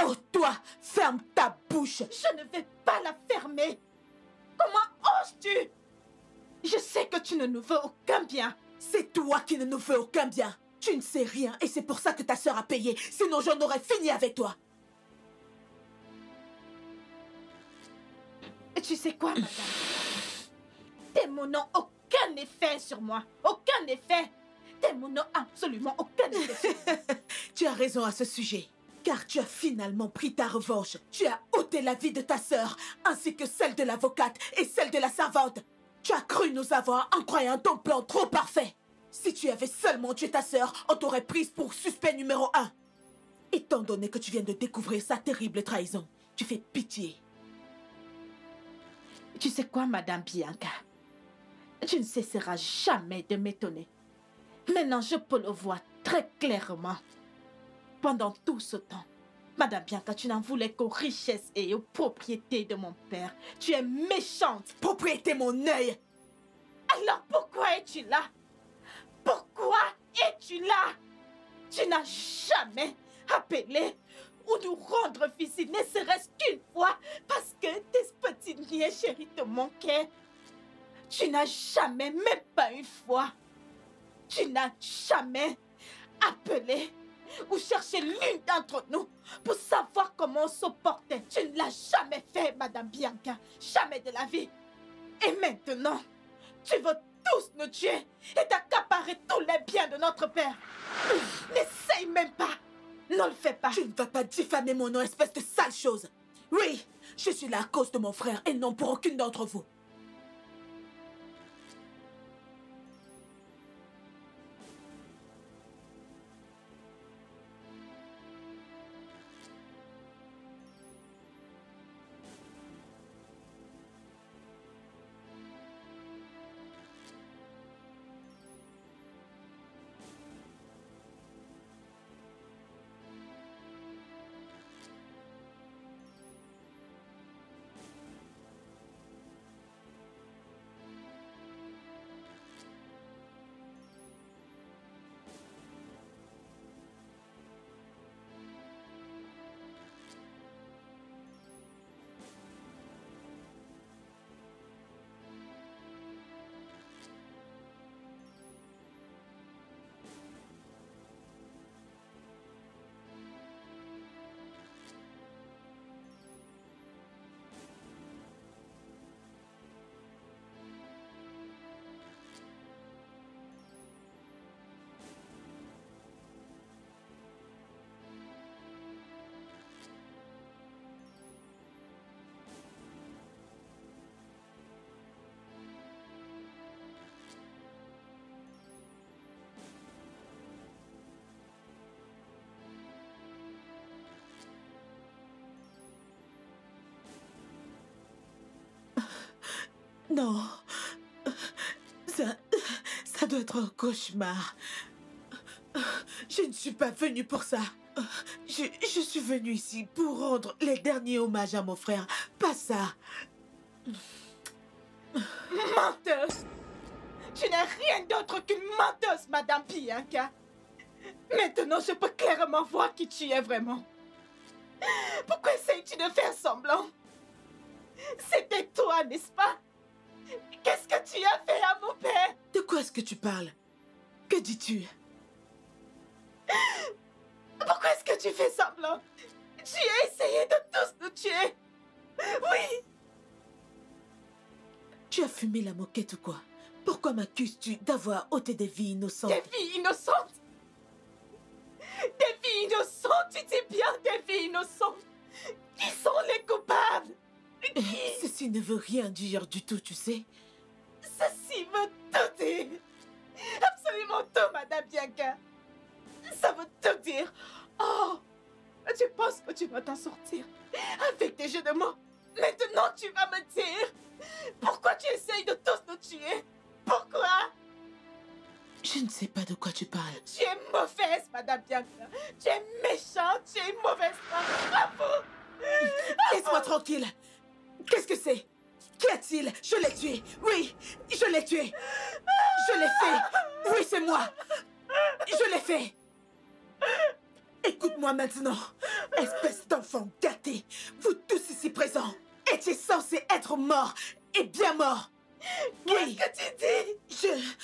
Oh, toi, ferme ta bouche. Je ne vais pas la fermer. Comment oses-tu? Je sais que tu ne nous veux aucun bien. C'est toi qui ne nous fais aucun bien. Tu ne sais rien et c'est pour ça que ta sœur a payé. Sinon, j'en aurais fini avec toi. Et tu sais quoi, madame? Tes mots n'ont aucun effet sur moi. Aucun effet. Tes mots n'ont absolument aucun effet sur moi. Tu as raison à ce sujet. Car tu as finalement pris ta revanche. Tu as ôté la vie de ta sœur, ainsi que celle de l'avocate et celle de la servante. Tu as cru nous avoir en croyant ton plan trop parfait. Si tu avais seulement tué ta sœur, on t'aurait prise pour suspect numéro 1. Étant donné que tu viens de découvrir sa terrible trahison, tu fais pitié. Tu sais quoi, madame Bianca? Tu ne cesseras jamais de m'étonner. Maintenant, je peux le voir très clairement. Pendant tout ce temps, madame Bianca, tu n'en voulais qu'aux richesses et aux propriétés de mon père. Tu es méchante. Propriété mon œil. Alors pourquoi es-tu là? Pourquoi es-tu là? Tu n'as jamais appelé ou nous rendre visite, ne serait-ce qu'une fois, parce que tes petits niais chéris te manquaient. Tu n'as jamais, même pas une fois, tu n'as jamais appelé ou cherché l'une d'entre nous pour savoir comment on se portait. Tu ne l'as jamais fait, madame Bianca. Jamais de la vie. Et maintenant, tu veux tous nous tuer et t'accaparer tous les biens de notre père. N'essaye même pas. Ne le fais pas. Tu ne vas pas diffamer mon nom, espèce de sale chose. Oui, je suis là à cause de mon frère et non pour aucune d'entre vous. Non. Ça doit être un cauchemar. Je ne suis pas venue pour ça. Je suis venue ici pour rendre les derniers hommages à mon frère. Pas ça. Menteuse! Tu n'es rien d'autre qu'une menteuse, Madame Bianca. Maintenant, je peux clairement voir qui tu es vraiment. Pourquoi essayes-tu de faire semblant? C'était toi, n'est-ce pas? Qu'est-ce que tu as fait à mon père? De quoi est-ce que tu parles? Que dis-tu? Pourquoi est-ce que tu fais semblant? Tu as essayé de tous nous tuer. Oui! Tu as fumé la moquette ou quoi? Pourquoi m'accuses-tu d'avoir ôté des vies innocentes? Des vies innocentes? Des vies innocentes? Tu dis bien des vies innocentes? Qui sont les coupables? Ceci ne veut rien dire du tout, tu sais. Ceci veut tout dire. Absolument tout, Madame Bianca. Ça veut tout dire. Oh, tu penses que tu vas t'en sortir avec des jeux de mots? Maintenant, tu vas me dire pourquoi tu essayes de tous nous tuer? Pourquoi? Je ne sais pas de quoi tu parles. Tu es mauvaise, Madame Bianca. Tu es méchante, tu es une mauvaise femme. Bravo! Laisse-moi tranquille. Qu'est-ce que c'est? Qu'y a-t-il? Je l'ai tué. Oui, je l'ai tué. Je l'ai fait. Oui, c'est moi. Je l'ai fait. Écoute-moi maintenant. Espèce d'enfant gâté. Vous tous ici présents étiez censés être morts. Et bien morts. Oui. Qu'est-ce que tu dis?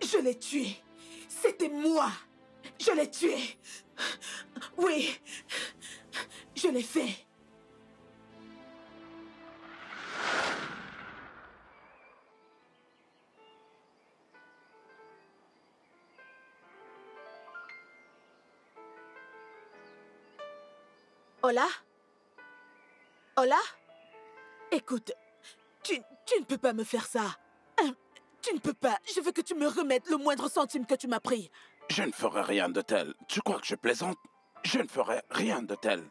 Je l'ai tué. C'était moi. Je l'ai tué. Oui. Je l'ai fait. Hola? Hola? Écoute, tu ne peux pas me faire ça. Tu ne peux pas. Je veux que tu me remettes le moindre centime que tu m'as pris. Je ne ferai rien de tel. Tu crois que je plaisante? Je ne ferai rien de tel.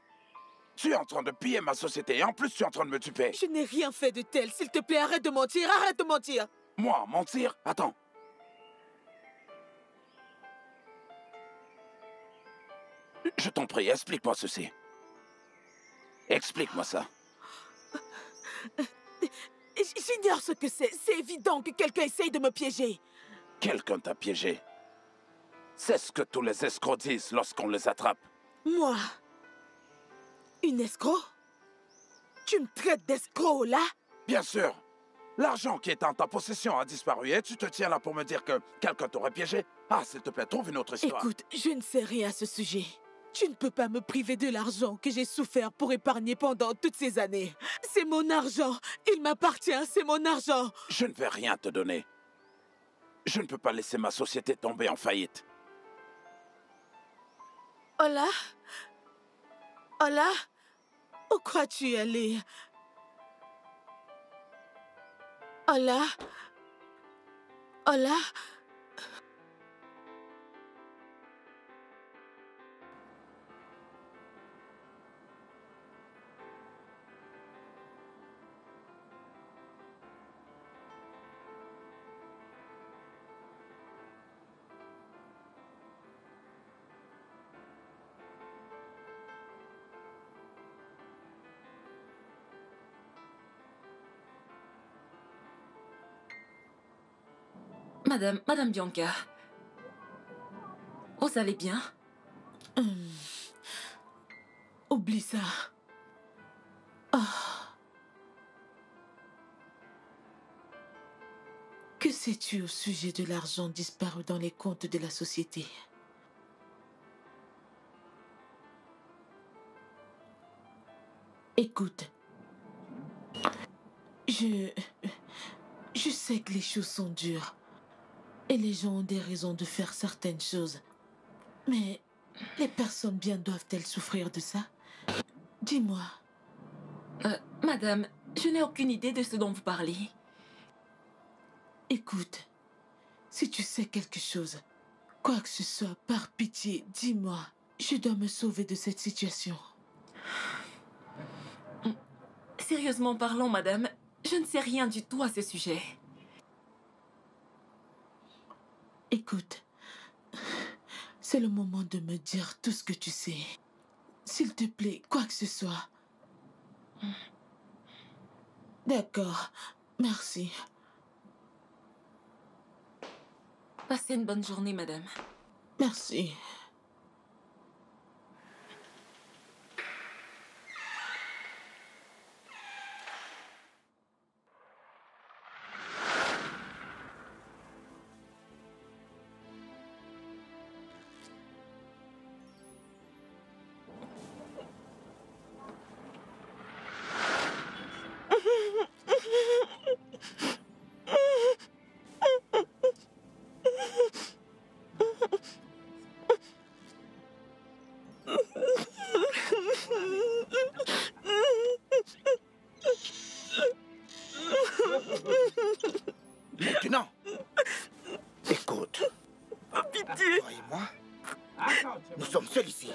Tu es en train de piller ma société et en plus tu es en train de me tuer. Je n'ai rien fait de tel. S'il te plaît, arrête de mentir. Arrête de mentir. Moi, mentir? Attends. Je t'en prie, explique-moi ceci. Explique-moi ça. J'ignore ce que c'est. C'est évident que quelqu'un essaye de me piéger. Quelqu'un t'a piégé. C'est ce que tous les escrocs disent lorsqu'on les attrape. Moi? Une escroc? Tu me traites d'escroc, là? Bien sûr. L'argent qui est en ta possession a disparu et tu te tiens là pour me dire que quelqu'un t'aurait piégé? Ah, s'il te plaît, trouve une autre histoire. Écoute, je ne sais rien à ce sujet. Tu ne peux pas me priver de l'argent que j'ai souffert pour épargner pendant toutes ces années. C'est mon argent. Il m'appartient, c'est mon argent. Je ne vais rien te donner. Je ne peux pas laisser ma société tomber en faillite. Hola? Hola? Où crois-tu aller? Hola? Hola? Madame Bianca, vous allez bien? Oublie ça. Ah. Que sais-tu au sujet de l'argent disparu dans les comptes de la société? Écoute, je sais que les choses sont dures et les gens ont des raisons de faire certaines choses. Mais les personnes bien doivent-elles souffrir de ça? Dis-moi. Madame, je n'ai aucune idée de ce dont vous parlez. Écoute, si tu sais quelque chose, quoi que ce soit, par pitié, dis-moi. Je dois me sauver de cette situation. Sérieusement parlant, madame, Je ne sais rien du tout à ce sujet. Écoute, c'est le moment de me dire tout ce que tu sais. S'il te plaît, quoi que ce soit. D'accord, merci. Passez une bonne journée, madame. Merci. Maintenant, écoute. Pitié. Toi et moi, nous sommes seuls ici.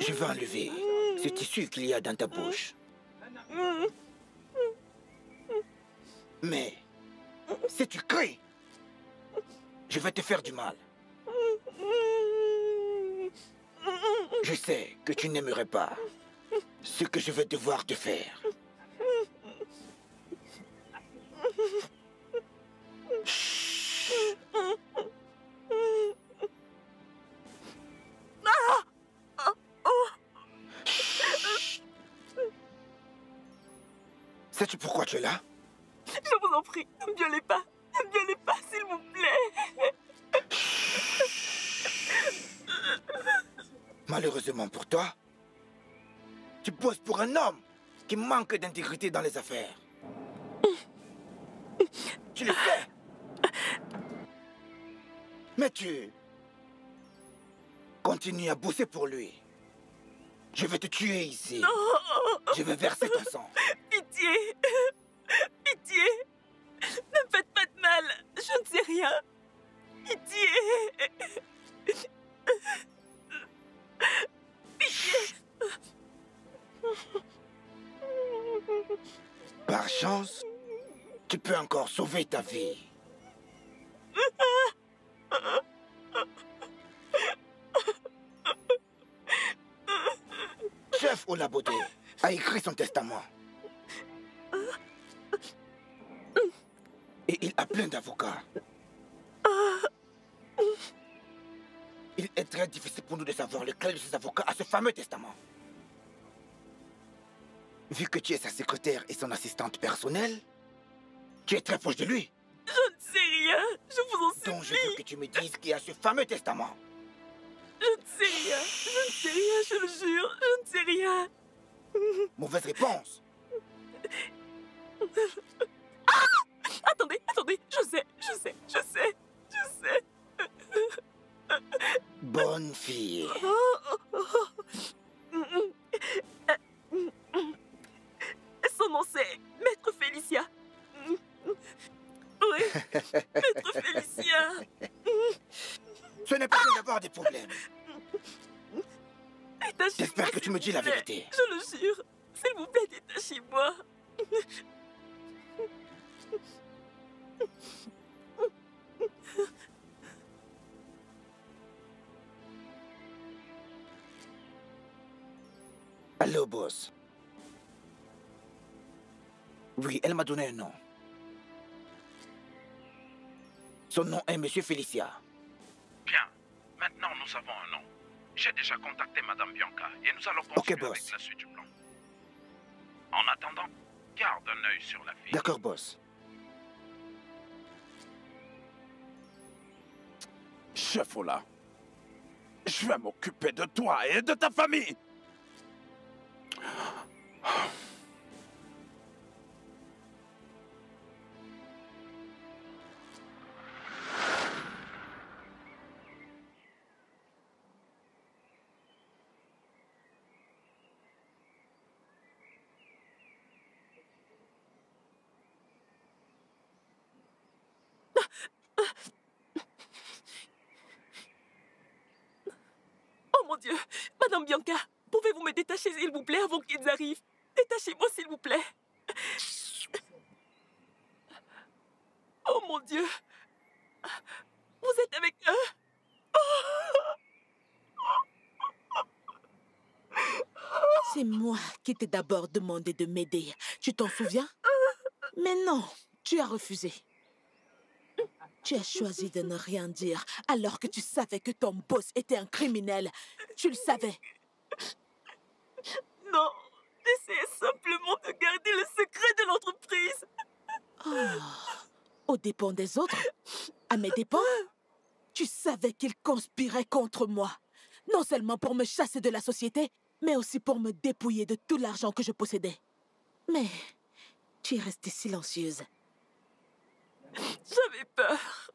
Je vais enlever ce tissu qu'il y a dans ta bouche. Mais, si tu cries, je vais te faire du mal. Je sais que tu n'aimerais pas ce que je vais devoir te faire. Sais-tu pourquoi tu es là? Je vous en prie, ne me violez pas. Ne me violez pas, s'il vous plaît. Malheureusement pour toi, tu bosses pour un homme qui manque d'intégrité dans les affaires. Tu le sais. Mais tu continues à bosser pour lui. Je vais te tuer ici. Non. Je vais verser ton sang. Pitié. Pitié. Ne me faites pas de mal. Je ne sais rien. Pitié. Pitié. Par chance, tu peux encore sauver ta vie. Chef Olaboté a écrit son testament. Et il a plein d'avocats. Il est très difficile pour nous de savoir lequel de ces avocats a ce fameux testament. Vu que tu es sa secrétaire et son assistante personnelle, tu es très proche de lui. Je ne sais rien. Je vous en supplie. Donc je veux que tu me dises qui a ce fameux testament. Je ne sais rien. Je ne sais rien, je le jure. Je ne sais rien. Mauvaise réponse. Ah! Attendez, attendez. Je sais. Bonne fille. Son nom c'est Maître Félicia. Oui, Maître Félicia. Ce n'est pas bien d'avoir des problèmes. Détachez-moi, J'espère que tu s'il me dis vous la plaît. vérité. Je le jure. S'il vous plaît, détachez-moi. Allô, boss. Oui, elle m'a donné un nom. Son nom est Monsieur Félicia. Bien. Maintenant, nous avons un nom. J'ai déjà contacté Madame Bianca et nous allons poursuivre boss. avec la suite du plan. En attendant, garde un œil sur la fille. D'accord, boss. Chef Ola, je vais m'occuper de toi et de ta famille. Oh mon Dieu, Madame Bianca, pouvez-vous me détacher, s'il vous plaît, avant qu'ils arrivent? Détachez-moi, s'il vous plaît. Oh mon Dieu. Vous êtes avec eux? C'est moi qui t'ai d'abord demandé de m'aider. Tu t'en souviens? Mais non, tu as refusé. Tu as choisi de ne rien dire alors que tu savais que ton boss était un criminel. Tu le savais. Non, j'essayais simplement de garder le secret de l'entreprise. Aux dépens des autres? À mes dépens? Tu savais qu'ils conspiraient contre moi. Non seulement pour me chasser de la société, mais aussi pour me dépouiller de tout l'argent que je possédais. Mais tu es restée silencieuse. J'avais peur.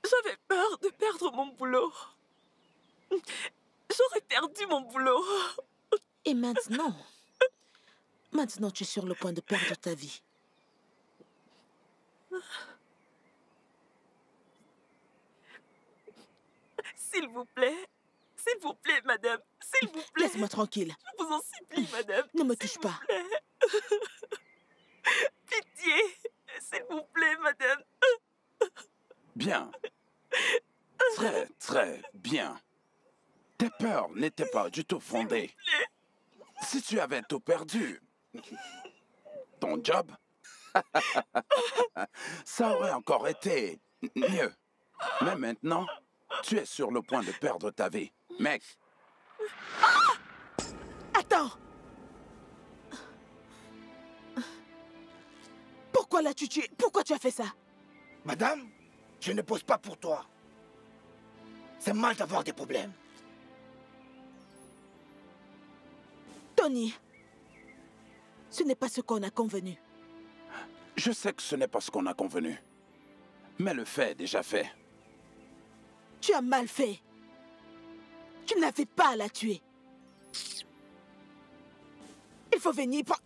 J'avais peur de perdre mon boulot. J'aurais perdu mon boulot. Et maintenant? Maintenant, tu es sur le point de perdre ta vie. S'il vous plaît, madame, s'il vous plaît. Laisse-moi tranquille. Je vous en supplie, madame. Ne me touche pas. Pitié, s'il vous plaît, madame. Bien. Très, très bien. Tes peurs n'étaient pas du tout fondées. Si tu avais tout perdu, ton job, ça aurait encore été mieux. Mais maintenant, tu es sur le point de perdre ta vie. Mec. Attends! Pourquoi l'as-tu tué? Pourquoi tu as fait ça? Madame, je ne pose pas pour toi. C'est mal d'avoir des problèmes. Tony, ce n'est pas ce qu'on a convenu. Je sais que ce n'est pas ce qu'on a convenu. Mais le fait est déjà fait. Tu as mal fait. Tu n'avais pas à la tuer. Il faut venir par...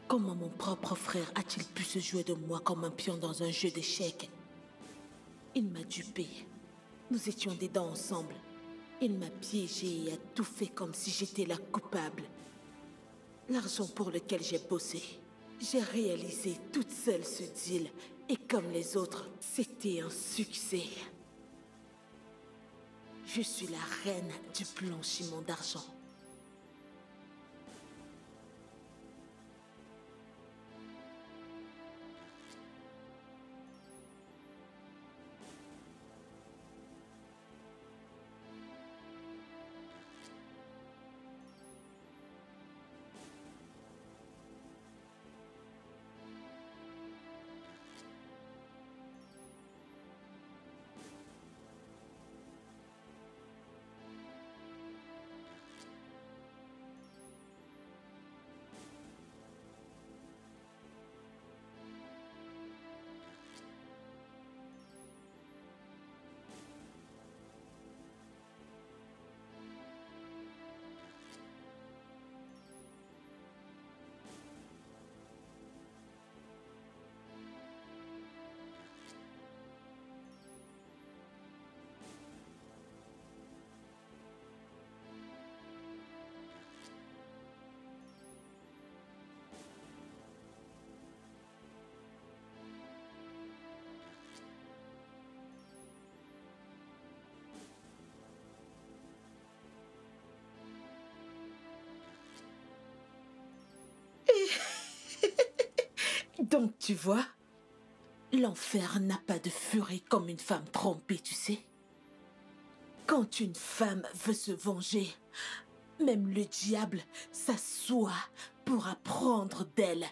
Comment mon propre frère a-t-il pu se jouer de moi comme un pion dans un jeu d'échecs? Il m'a dupé. Nous étions des dents ensemble. Il m'a piégé et a tout fait comme si j'étais la coupable. L'argent pour lequel j'ai bossé, j'ai réalisé toute seule ce deal. Et comme les autres, c'était un succès. Je suis la reine du blanchiment d'argent. Donc, tu vois, l'enfer n'a pas de furie comme une femme trompée, tu sais. Quand une femme veut se venger, même le diable s'assoit pour apprendre d'elle.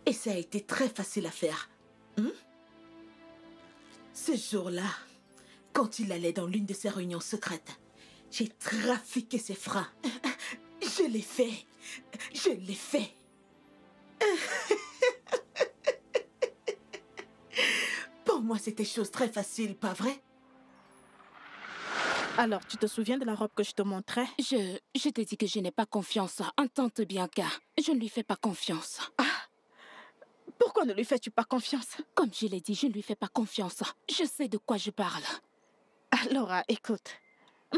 Et ça a été très facile à faire. Ce jour-là, quand il allait dans l'une de ses réunions secrètes, j'ai trafiqué ses freins. Je l'ai fait. Je l'ai fait. Pour moi, c'était chose très facile, pas vrai? Alors, tu te souviens de la robe que je te montrais? Je te dis que je n'ai pas confiance en tante Bianca. Je ne lui fais pas confiance. Pourquoi ne lui fais-tu pas confiance? Comme je l'ai dit, je ne lui fais pas confiance. Je sais de quoi je parle. Laura, écoute.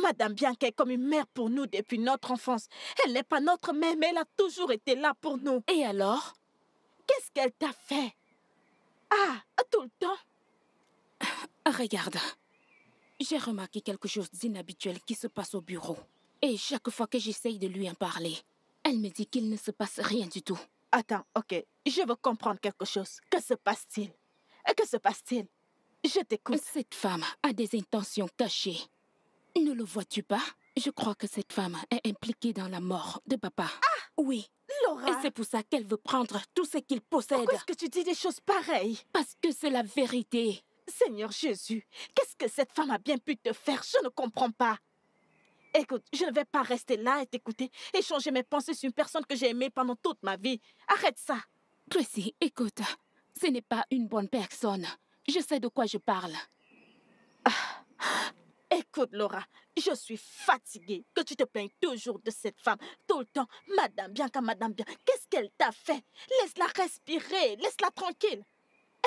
Madame Bianca est comme une mère pour nous depuis notre enfance. Elle n'est pas notre mère, mais elle a toujours été là pour nous. Et alors? Qu'est-ce qu'elle t'a fait? Tout le temps? Regarde. J'ai remarqué quelque chose d'inhabituel qui se passe au bureau. Et chaque fois que j'essaye de lui en parler, elle me dit qu'il ne se passe rien du tout. Attends, ok. Je veux comprendre quelque chose. Que se passe-t-il? Que se passe-t-il? Je t'écoute. Cette femme a des intentions cachées. Ne le vois-tu pas? Je crois que cette femme est impliquée dans la mort de papa. Oui. Laura! Et c'est pour ça qu'elle veut prendre tout ce qu'il possède. Pourquoi est-ce que tu dis des choses pareilles? Parce que c'est la vérité. Seigneur Jésus, qu'est-ce que cette femme a bien pu te faire? Je ne comprends pas. Écoute, je ne vais pas rester là et t'écouter, échanger mes pensées sur une personne que j'ai aimée pendant toute ma vie. Arrête ça. Tracy, écoute, ce n'est pas une bonne personne. Je sais de quoi je parle. Écoute, Laura, je suis fatiguée que tu te plaignes toujours de cette femme. Tout le temps, Madame Bianca, Madame Bianca. Qu'est-ce qu'elle t'a fait? Laisse-la respirer, laisse-la tranquille.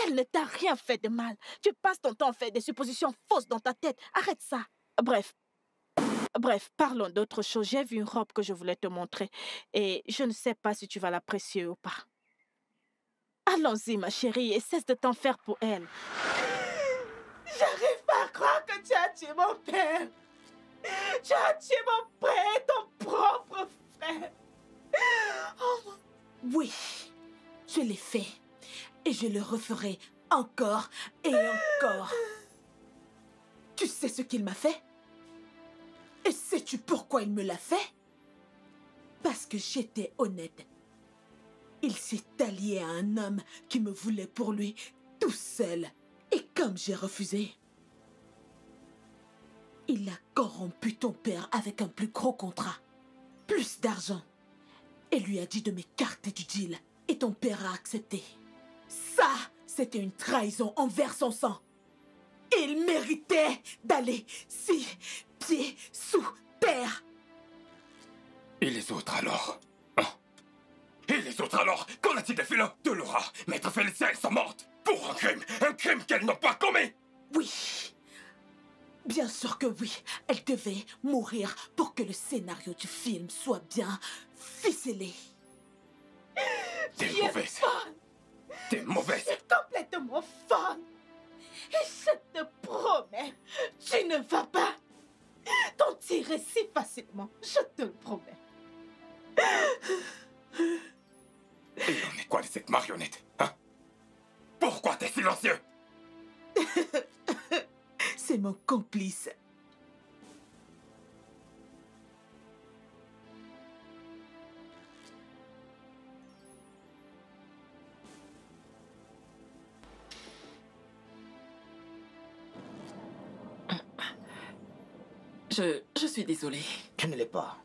Elle ne t'a rien fait de mal. Tu passes ton temps à faire des suppositions fausses dans ta tête. Arrête ça. Bref, parlons d'autre chose. J'ai vu une robe que je voulais te montrer et je ne sais pas si tu vas l'apprécier ou pas. Allons-y, ma chérie, et cesse de t'en faire pour elle. J'arrive pas à croire que tu as tué mon père. Tu as tué mon père, ton propre frère. Oh. Oui, je l'ai fait. Et je le referai encore et encore. Tu sais ce qu'il m'a fait? Et sais-tu pourquoi il me l'a fait? Parce que j'étais honnête. Il s'est allié à un homme qui me voulait pour lui tout seul. Et comme j'ai refusé, il a corrompu ton père avec un plus gros contrat. Plus d'argent. Et lui a dit de m'écarter du deal. Et ton père a accepté. Ça, c'était une trahison envers son sang. Il méritait d'aller 6 pieds sous terre. Et les autres alors? Et les autres alors? Qu'en a-t-il des filles de Laura? Maître Félicien, elles sont mortes pour un crime qu'elles n'ont pas commis. Oui, bien sûr que oui. Elle devait mourir pour que le scénario du film soit bien ficelé. T'es mauvaise. T'es mauvaise. C'est complètement folle. Et je te promets, tu ne vas pas t'en tirer si facilement. Je te le promets. Et on est quoi de cette marionnette, hein? Pourquoi t'es silencieux? C'est mon complice. Je suis désolée. Tu ne l'es pas.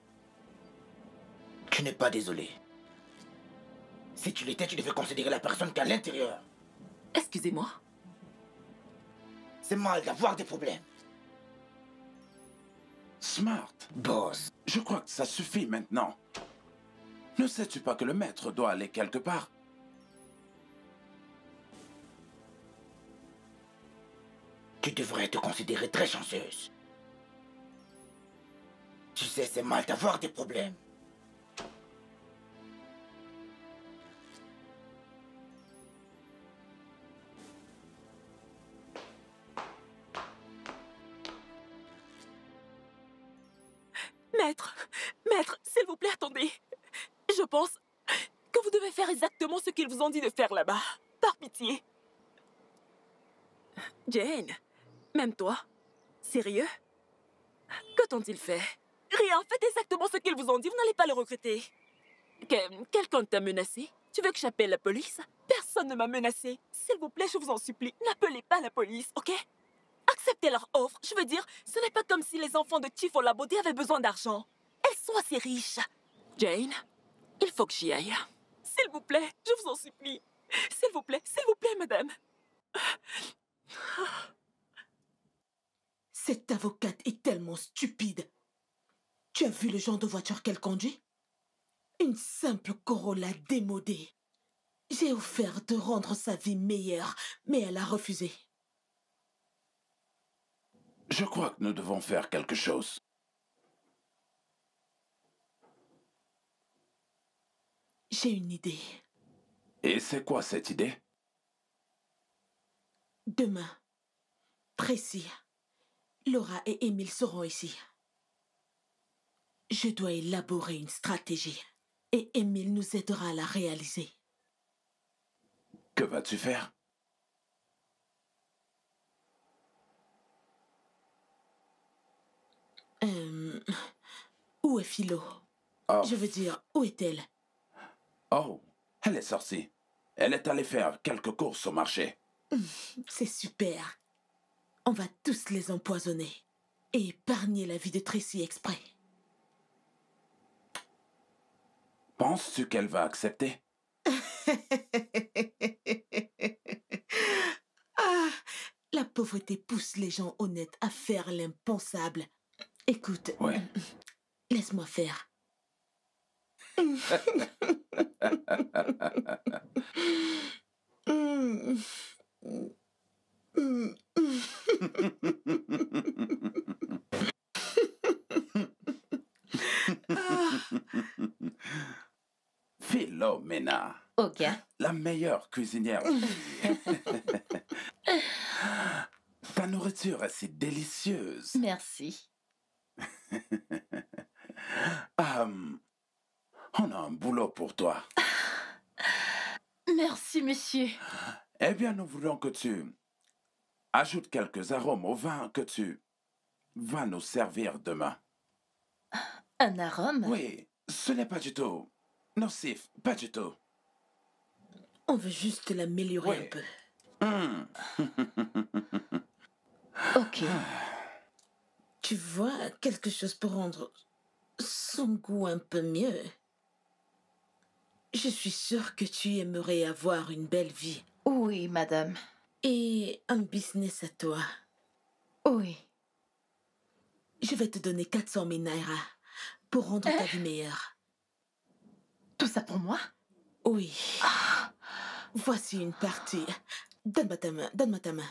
Tu n'es pas désolé. Si tu l'étais, tu devais considérer la personne qu'à l'intérieur. Excusez-moi. C'est mal d'avoir des problèmes. Smart, Boss. je crois que ça suffit maintenant. Ne sais-tu pas que le maître doit aller quelque part? Tu devrais te considérer très chanceuse. Tu sais, c'est mal d'avoir des problèmes. Maître, s'il vous plaît, attendez. Je pense que vous devez faire exactement ce qu'ils vous ont dit de faire là-bas. Par pitié. Jane, même toi? Sérieux? Que t'ont-ils fait? Rien, faites exactement ce qu'ils vous ont dit, vous n'allez pas le regretter. Quelqu'un t'a menacé? Tu veux que j'appelle la police? Personne ne m'a menacée. S'il vous plaît, je vous en supplie, n'appelez pas la police, ok? Acceptez leur offre. Je veux dire, ce n'est pas comme si les enfants de Chief Olabode avaient besoin d'argent. Elles sont assez riches. Jane, il faut que j'y aille. S'il vous plaît, je vous en supplie. S'il vous plaît, madame. Cette avocate est tellement stupide. Tu as vu le genre de voiture qu'elle conduit? Une simple Corolla démodée. J'ai offert de rendre sa vie meilleure, mais elle a refusé. Je crois que nous devons faire quelque chose. J'ai une idée. Et c'est quoi cette idée? Demain, Tracy, Laura et Émile seront ici. Je dois élaborer une stratégie et Émile nous aidera à la réaliser. Que vas-tu faire? Où est Philo? Oh. Je veux dire, où est-elle? Oh, elle est sortie. Elle est allée faire quelques courses au marché. C'est super. On va tous les empoisonner et épargner la vie de Tracy exprès. Penses-tu qu'elle va accepter? Ah, la pauvreté pousse les gens honnêtes à faire l'impensable. Écoute, Ouais. Laisse-moi faire. Philomena. Ok. La meilleure cuisinière. Ta nourriture est si délicieuse. Merci. On a un boulot pour toi. Merci, monsieur. Eh bien, nous voulons que tu ajoutes quelques arômes au vin que tu vas nous servir demain. Un arôme? Oui, ce n'est pas du tout nocif, pas du tout. On veut juste l'améliorer un peu. Ok. Tu vois, quelque chose pour rendre son goût un peu mieux. Je suis sûre que tu aimerais avoir une belle vie. Oui, madame. Et un business à toi. Oui. Je vais te donner 400 000 naira pour rendre ta vie meilleure. Tout ça pour moi? Oui. Voici une partie. Donne-moi ta main, donne-moi ta main.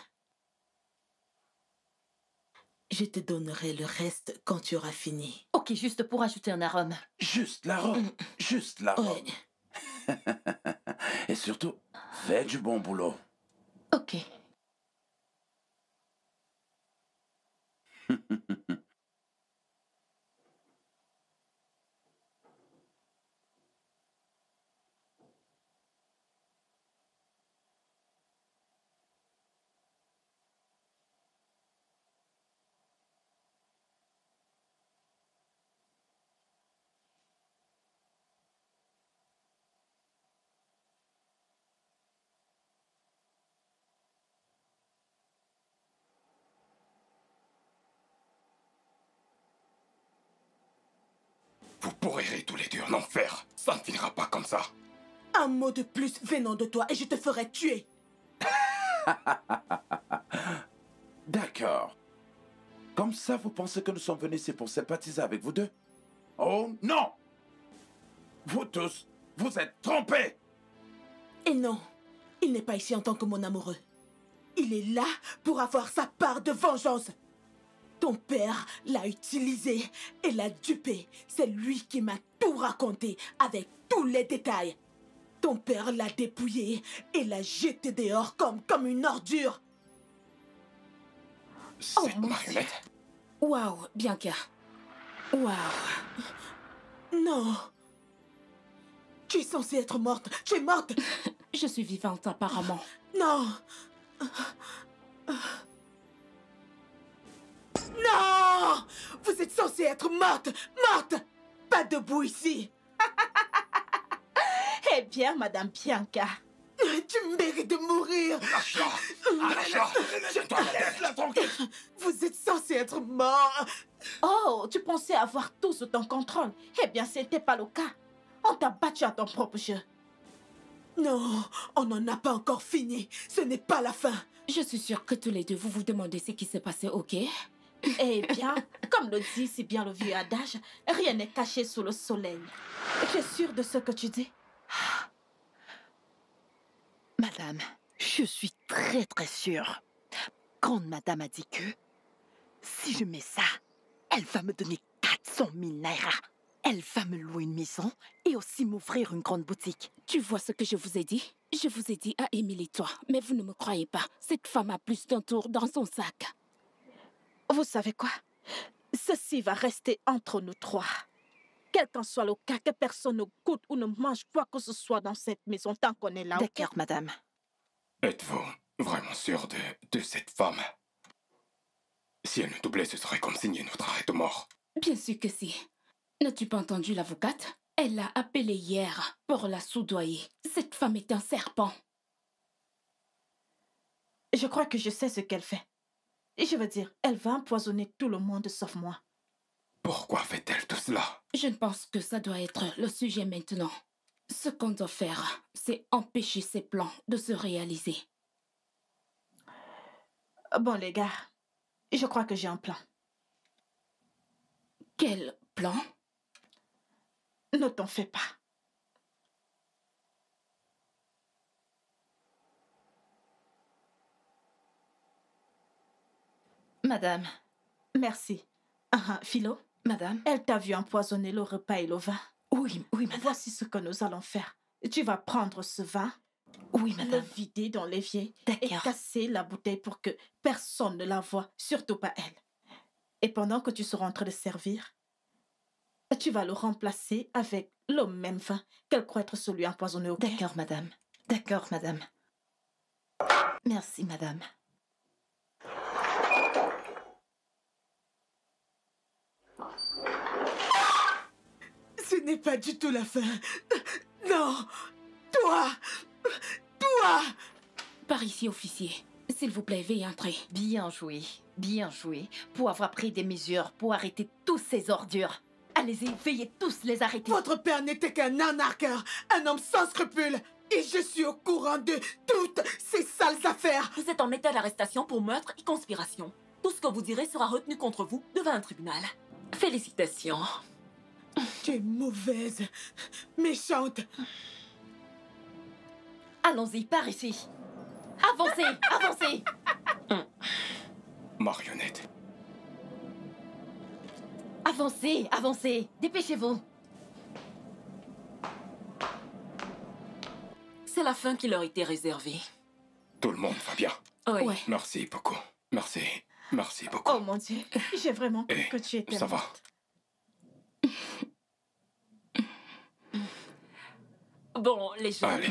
Je te donnerai le reste quand tu auras fini. Ok, juste pour ajouter un arôme. Juste l'arôme, juste l'arôme. Ouais. Et surtout, fais du bon boulot. Ok. Vous pourrirez tous les deux en enfer. Ça ne finira pas comme ça. Un mot de plus venant de toi et je te ferai tuer. D'accord. Comme ça, vous pensez que nous sommes venus ici pour sympathiser avec vous deux? Oh non! Vous tous, vous êtes trompés! Et non, il n'est pas ici en tant que mon amoureux. Il est là pour avoir sa part de vengeance. Ton père l'a utilisé et l'a dupé. C'est lui qui m'a tout raconté avec tous les détails. Ton père l'a dépouillé et l'a jeté dehors comme une ordure. Cette mon marionnette? Waouh, Bianca. Waouh. Non. Tu es censée être morte. Tu es morte. Je suis vivante apparemment. Non. Non! Vous êtes censée être morte! Morte! Pas debout ici! Eh Eh bien, Madame Bianca, Tu mérites de mourir. Lâche-la! Lâche-la! Tiens-toi la tête! Laisse-la tranquille. Vous êtes censé être mort. oh, tu pensais avoir tout sous ton contrôle. Eh bien, ce n'était pas le cas. On t'a battu à ton propre jeu. Non, on n'en a pas encore fini. Ce n'est pas la fin. Je suis sûre que tous les deux, vous vous demandez ce qui s'est passé, ok? Eh bien, comme le dit si bien le vieux adage, rien n'est caché sous le soleil. Tu es sûre de ce que tu dis? Madame, je suis très très sûre. Quand madame a dit que si je mets ça, elle va me donner 400 000 naira. Elle va me louer une maison et aussi m'ouvrir une grande boutique. Tu vois ce que je vous ai dit? Je vous ai dit à Émilie toi, mais vous ne me croyez pas. Cette femme a plus d'un tour dans son sac. Vous savez quoi? Ceci va rester entre nous trois. Quel qu'en soit le cas, que personne ne goûte ou ne mange quoi que ce soit dans cette maison tant qu'on est là. ok? D'accord, madame. Êtes-vous vraiment sûr de cette femme? Si elle nous doublait, ce serait comme signer notre arrêt de mort. Bien sûr que si. N'as-tu pas entendu l'avocate? Elle l'a appelée hier pour la soudoyer. Cette femme est un serpent. Je crois que je sais ce qu'elle fait. Et je veux dire, elle va empoisonner tout le monde sauf moi. Pourquoi fait-elle tout cela? Je ne pense que ça doit être le sujet maintenant. Ce qu'on doit faire, c'est empêcher ces plans de se réaliser. Bon, les gars, je crois que j'ai un plan. Quel plan? Ne t'en fais pas. Madame, Merci. Philo, madame. elle t'a vu empoisonner le repas et le vin. Oui, oui, madame. Voici ce que nous allons faire. Tu vas prendre ce vin, Oui, le madame. vider dans l'évier et D'accord. casser la bouteille pour que personne ne la voie, surtout pas elle. Et pendant que tu seras en train de servir, tu vas le remplacer avec le même vin qu'elle croit être celui empoisonné au D'accord, madame. D'accord, madame. Merci, madame. Ce n'est pas du tout la fin. Non. Toi. Toi. Par ici, officier. S'il vous plaît, veuillez entrer. Bien joué, pour avoir pris des mesures pour arrêter tous ces ordures. Allez-y, veuillez tous les arrêter. Votre père n'était qu'un arnaqueur, un homme sans scrupules. Et je suis au courant de toutes ces sales affaires. Vous êtes en état d'arrestation pour meurtre et conspiration. Tout ce que vous direz sera retenu contre vous devant un tribunal. Félicitations. Tu es mauvaise, méchante. Allons-y, par ici. Avancez, avancez. Marionnette. Avancez, avancez. Dépêchez-vous. C'est la fin qui leur était réservée. Tout le monde va bien. Oui. Ouais. Merci beaucoup. Merci. Merci beaucoup. Oh mon Dieu, j'ai vraiment cru Eh, que tu étais ça va. morte. Bon, les gens, Allez,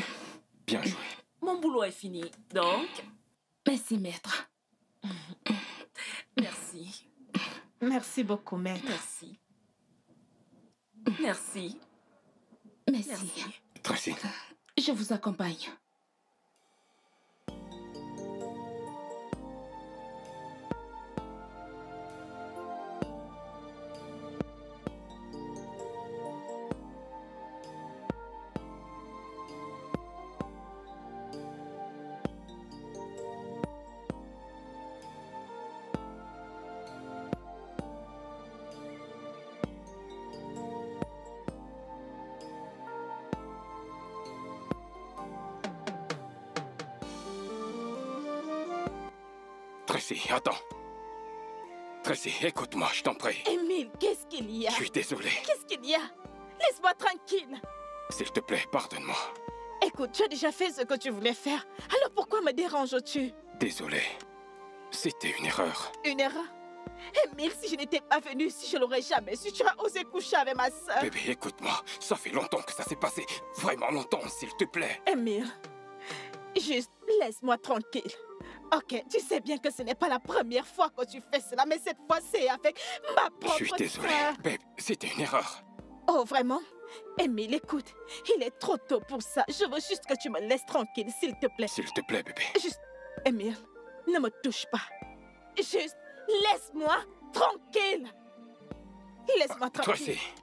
bien joué. mon boulot est fini. Donc, Merci, maître. merci. Merci beaucoup, maître. Merci. Merci. Merci. Merci. Tracy, Je vous accompagne. Tracy, attends. Tracy, écoute-moi, je t'en prie. Émile, qu'est-ce qu'il y a? Je suis désolé. Qu'est-ce qu'il y a? Laisse-moi tranquille. S'il te plaît, pardonne-moi. Écoute, tu as déjà fait ce que tu voulais faire. Alors pourquoi me déranges-tu? Désolé. C'était une erreur. Une erreur? Émile, si je n'étais pas venue, si je l'aurais jamais su, tu as osé coucher avec ma sœur. Bébé, écoute-moi. Ça fait longtemps que ça s'est passé. Vraiment longtemps, s'il te plaît. Émile, juste laisse-moi tranquille. Ok, tu sais bien que ce n'est pas la première fois que tu fais cela, mais cette fois c'est avec ma Je propre suis désolé. sœur. Bébé, c'était une erreur. Oh, vraiment? Émile, écoute, il est trop tôt pour ça. Je veux juste que tu me laisses tranquille, s'il te plaît. S'il te plaît, bébé. Juste, Émile, ne me touche pas. Juste, laisse-moi tranquille. Laisse-moi Toi tranquille. aussi.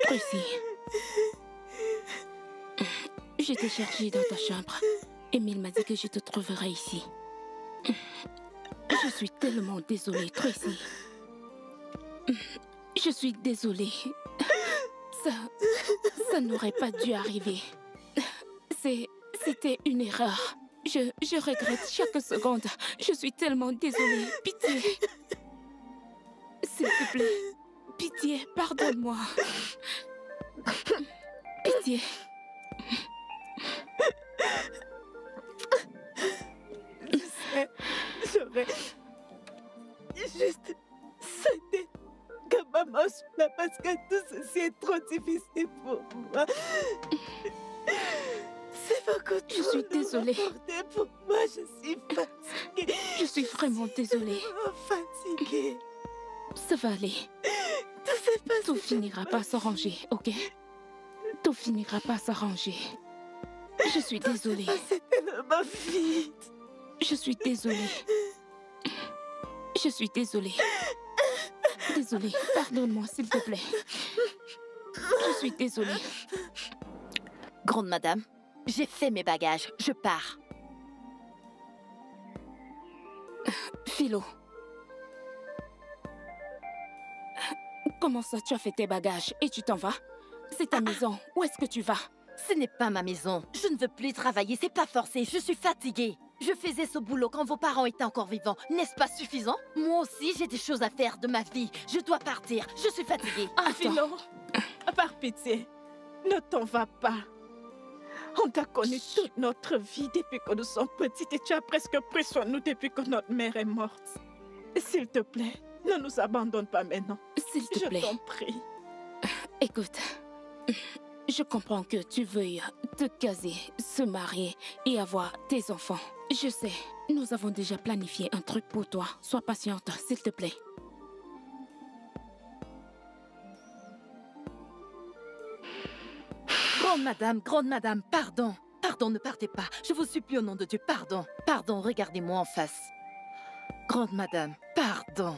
Tracy, je t'ai cherché dans ta chambre. Émile m'a dit que je te trouverais ici. Je suis tellement désolée, Tracy. Je suis désolée. Ça n'aurait pas dû arriver. C'était une erreur. Je regrette chaque seconde. Je suis tellement désolée. Pitié. S'il te plaît. Pitié, pardonne-moi. Pitié. J'aurais juste souhaité que maman soit là parce que tout ceci est trop difficile pour moi. C'est beaucoup trop. Je suis désolée. Pour moi, je suis fatiguée. Je suis vraiment désolée. Fatiguée. Ça va aller. Tout finira par s'arranger, ok? Tout finira par s'arranger. Je suis désolée. C'est tellement vite. Je suis désolée. Je suis désolée. Désolée. Pardonne-moi, s'il te plaît. Je suis désolée. Grande madame, j'ai fait mes bagages. Je pars. Philo. Comment ça, tu as fait tes bagages et tu t'en vas? C'est ta maison. Où est-ce que tu vas? Ce n'est pas ma maison. Je ne veux plus travailler. C'est pas forcé. Je suis fatiguée. Je faisais ce boulot quand vos parents étaient encore vivants. N'est-ce pas suffisant? Moi aussi, j'ai des choses à faire de ma vie. Je dois partir. Je suis fatiguée. Philo, par pitié, ne t'en vas pas. On t'a connu toute notre vie depuis que nous sommes petites et tu as presque pris soin de nous depuis que notre mère est morte. S'il te plaît, ne nous abandonne pas maintenant. S'il te plaît. Je t'en prie. Écoute, je comprends que tu veuilles te caser, se marier et avoir tes enfants. Je sais, nous avons déjà planifié un truc pour toi. Sois patiente, s'il te plaît. Grande madame, pardon. Pardon, ne partez pas. Je vous supplie au nom de Dieu, pardon. Pardon, regardez-moi en face. Grande madame, pardon.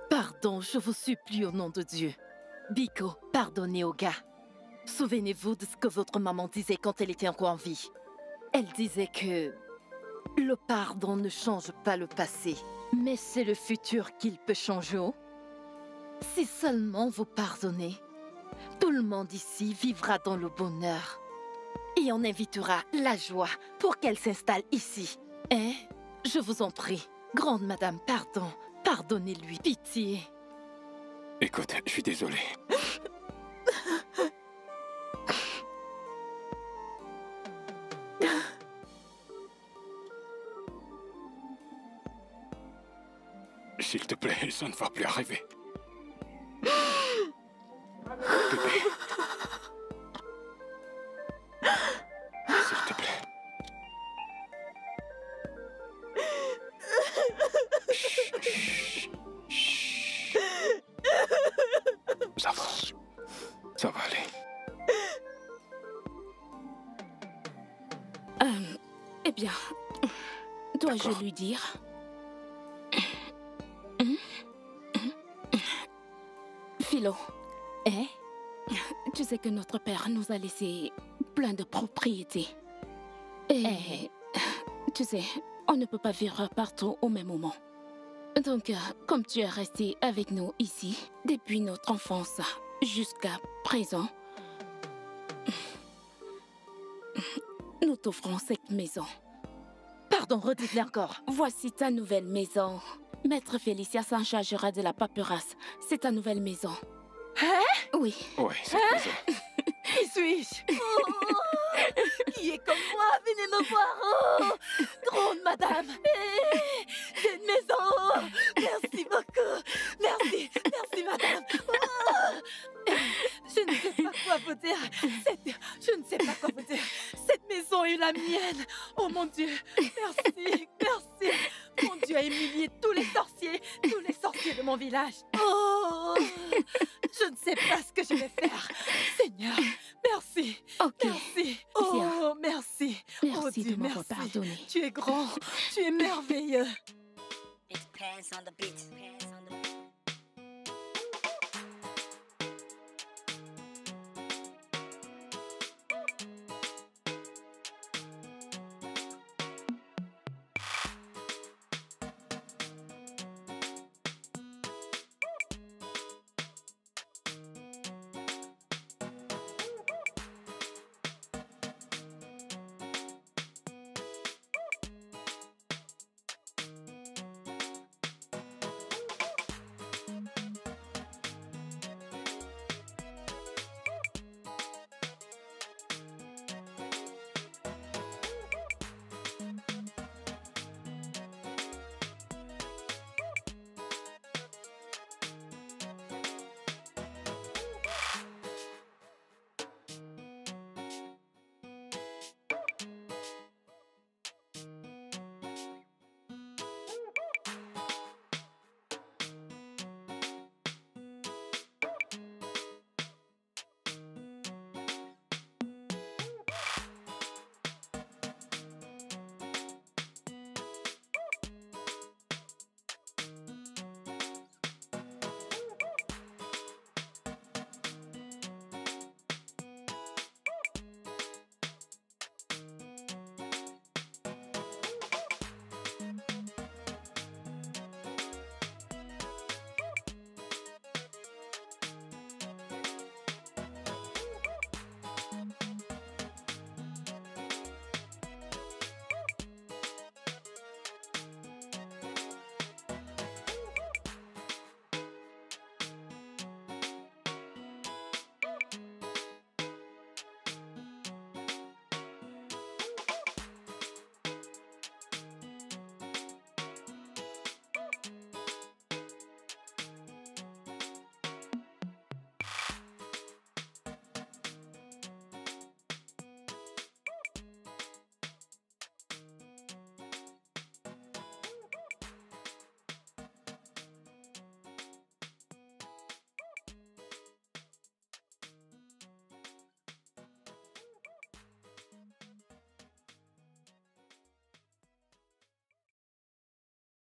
Pardon, je vous supplie au nom de Dieu. Biko, pardonnez au gars. Souvenez-vous de ce que votre maman disait quand elle était encore en vie. Elle disait que Le pardon ne change pas le passé, mais c'est le futur qu'il peut changer. Si seulement vous pardonnez, tout le monde ici vivra dans le bonheur. Et on invitera la joie pour qu'elle s'installe ici. Hein? Je vous en prie, grande madame, pardon. Pardonnez-lui, pitié. Écoute, je suis désolé. S'il te plaît, ça ne va plus arriver. Bébé. S'il te plaît. Chut, chut, chut. Ça va. Ça va aller. Eh bien, dois-je lui dire? Philo. Hein? Tu sais que notre père nous a laissé plein de propriétés. Et tu sais, on ne peut pas vivre partout au même moment. Donc, comme tu es resté avec nous ici, depuis notre enfance jusqu'à présent, nous t'offrons cette maison. Pardon, redites-le encore. Voici ta nouvelle maison. Maître Félicia s'en chargera de la paperasse. C'est ta nouvelle maison. Hein? Oui. Oui, cette maison. Qui suis-je? Qui est comme moi? Venez me voir. Oh, grande madame. J'ai une maison. Merci beaucoup. Merci, merci madame. Je ne sais pas quoi vous dire. Je ne sais pas quoi vous dire. Cette maison est la mienne. Oh mon Dieu. Merci, merci. Mon Dieu a humilié tous les sorciers de mon village. Oh, je ne sais pas ce que je vais faire. Seigneur, merci. Ok. Merci. Oh, merci. Merci Oh, Dieu, de m'avoir merci. pardonné. Tu es grand. Tu es merveilleux. It depends on the beat.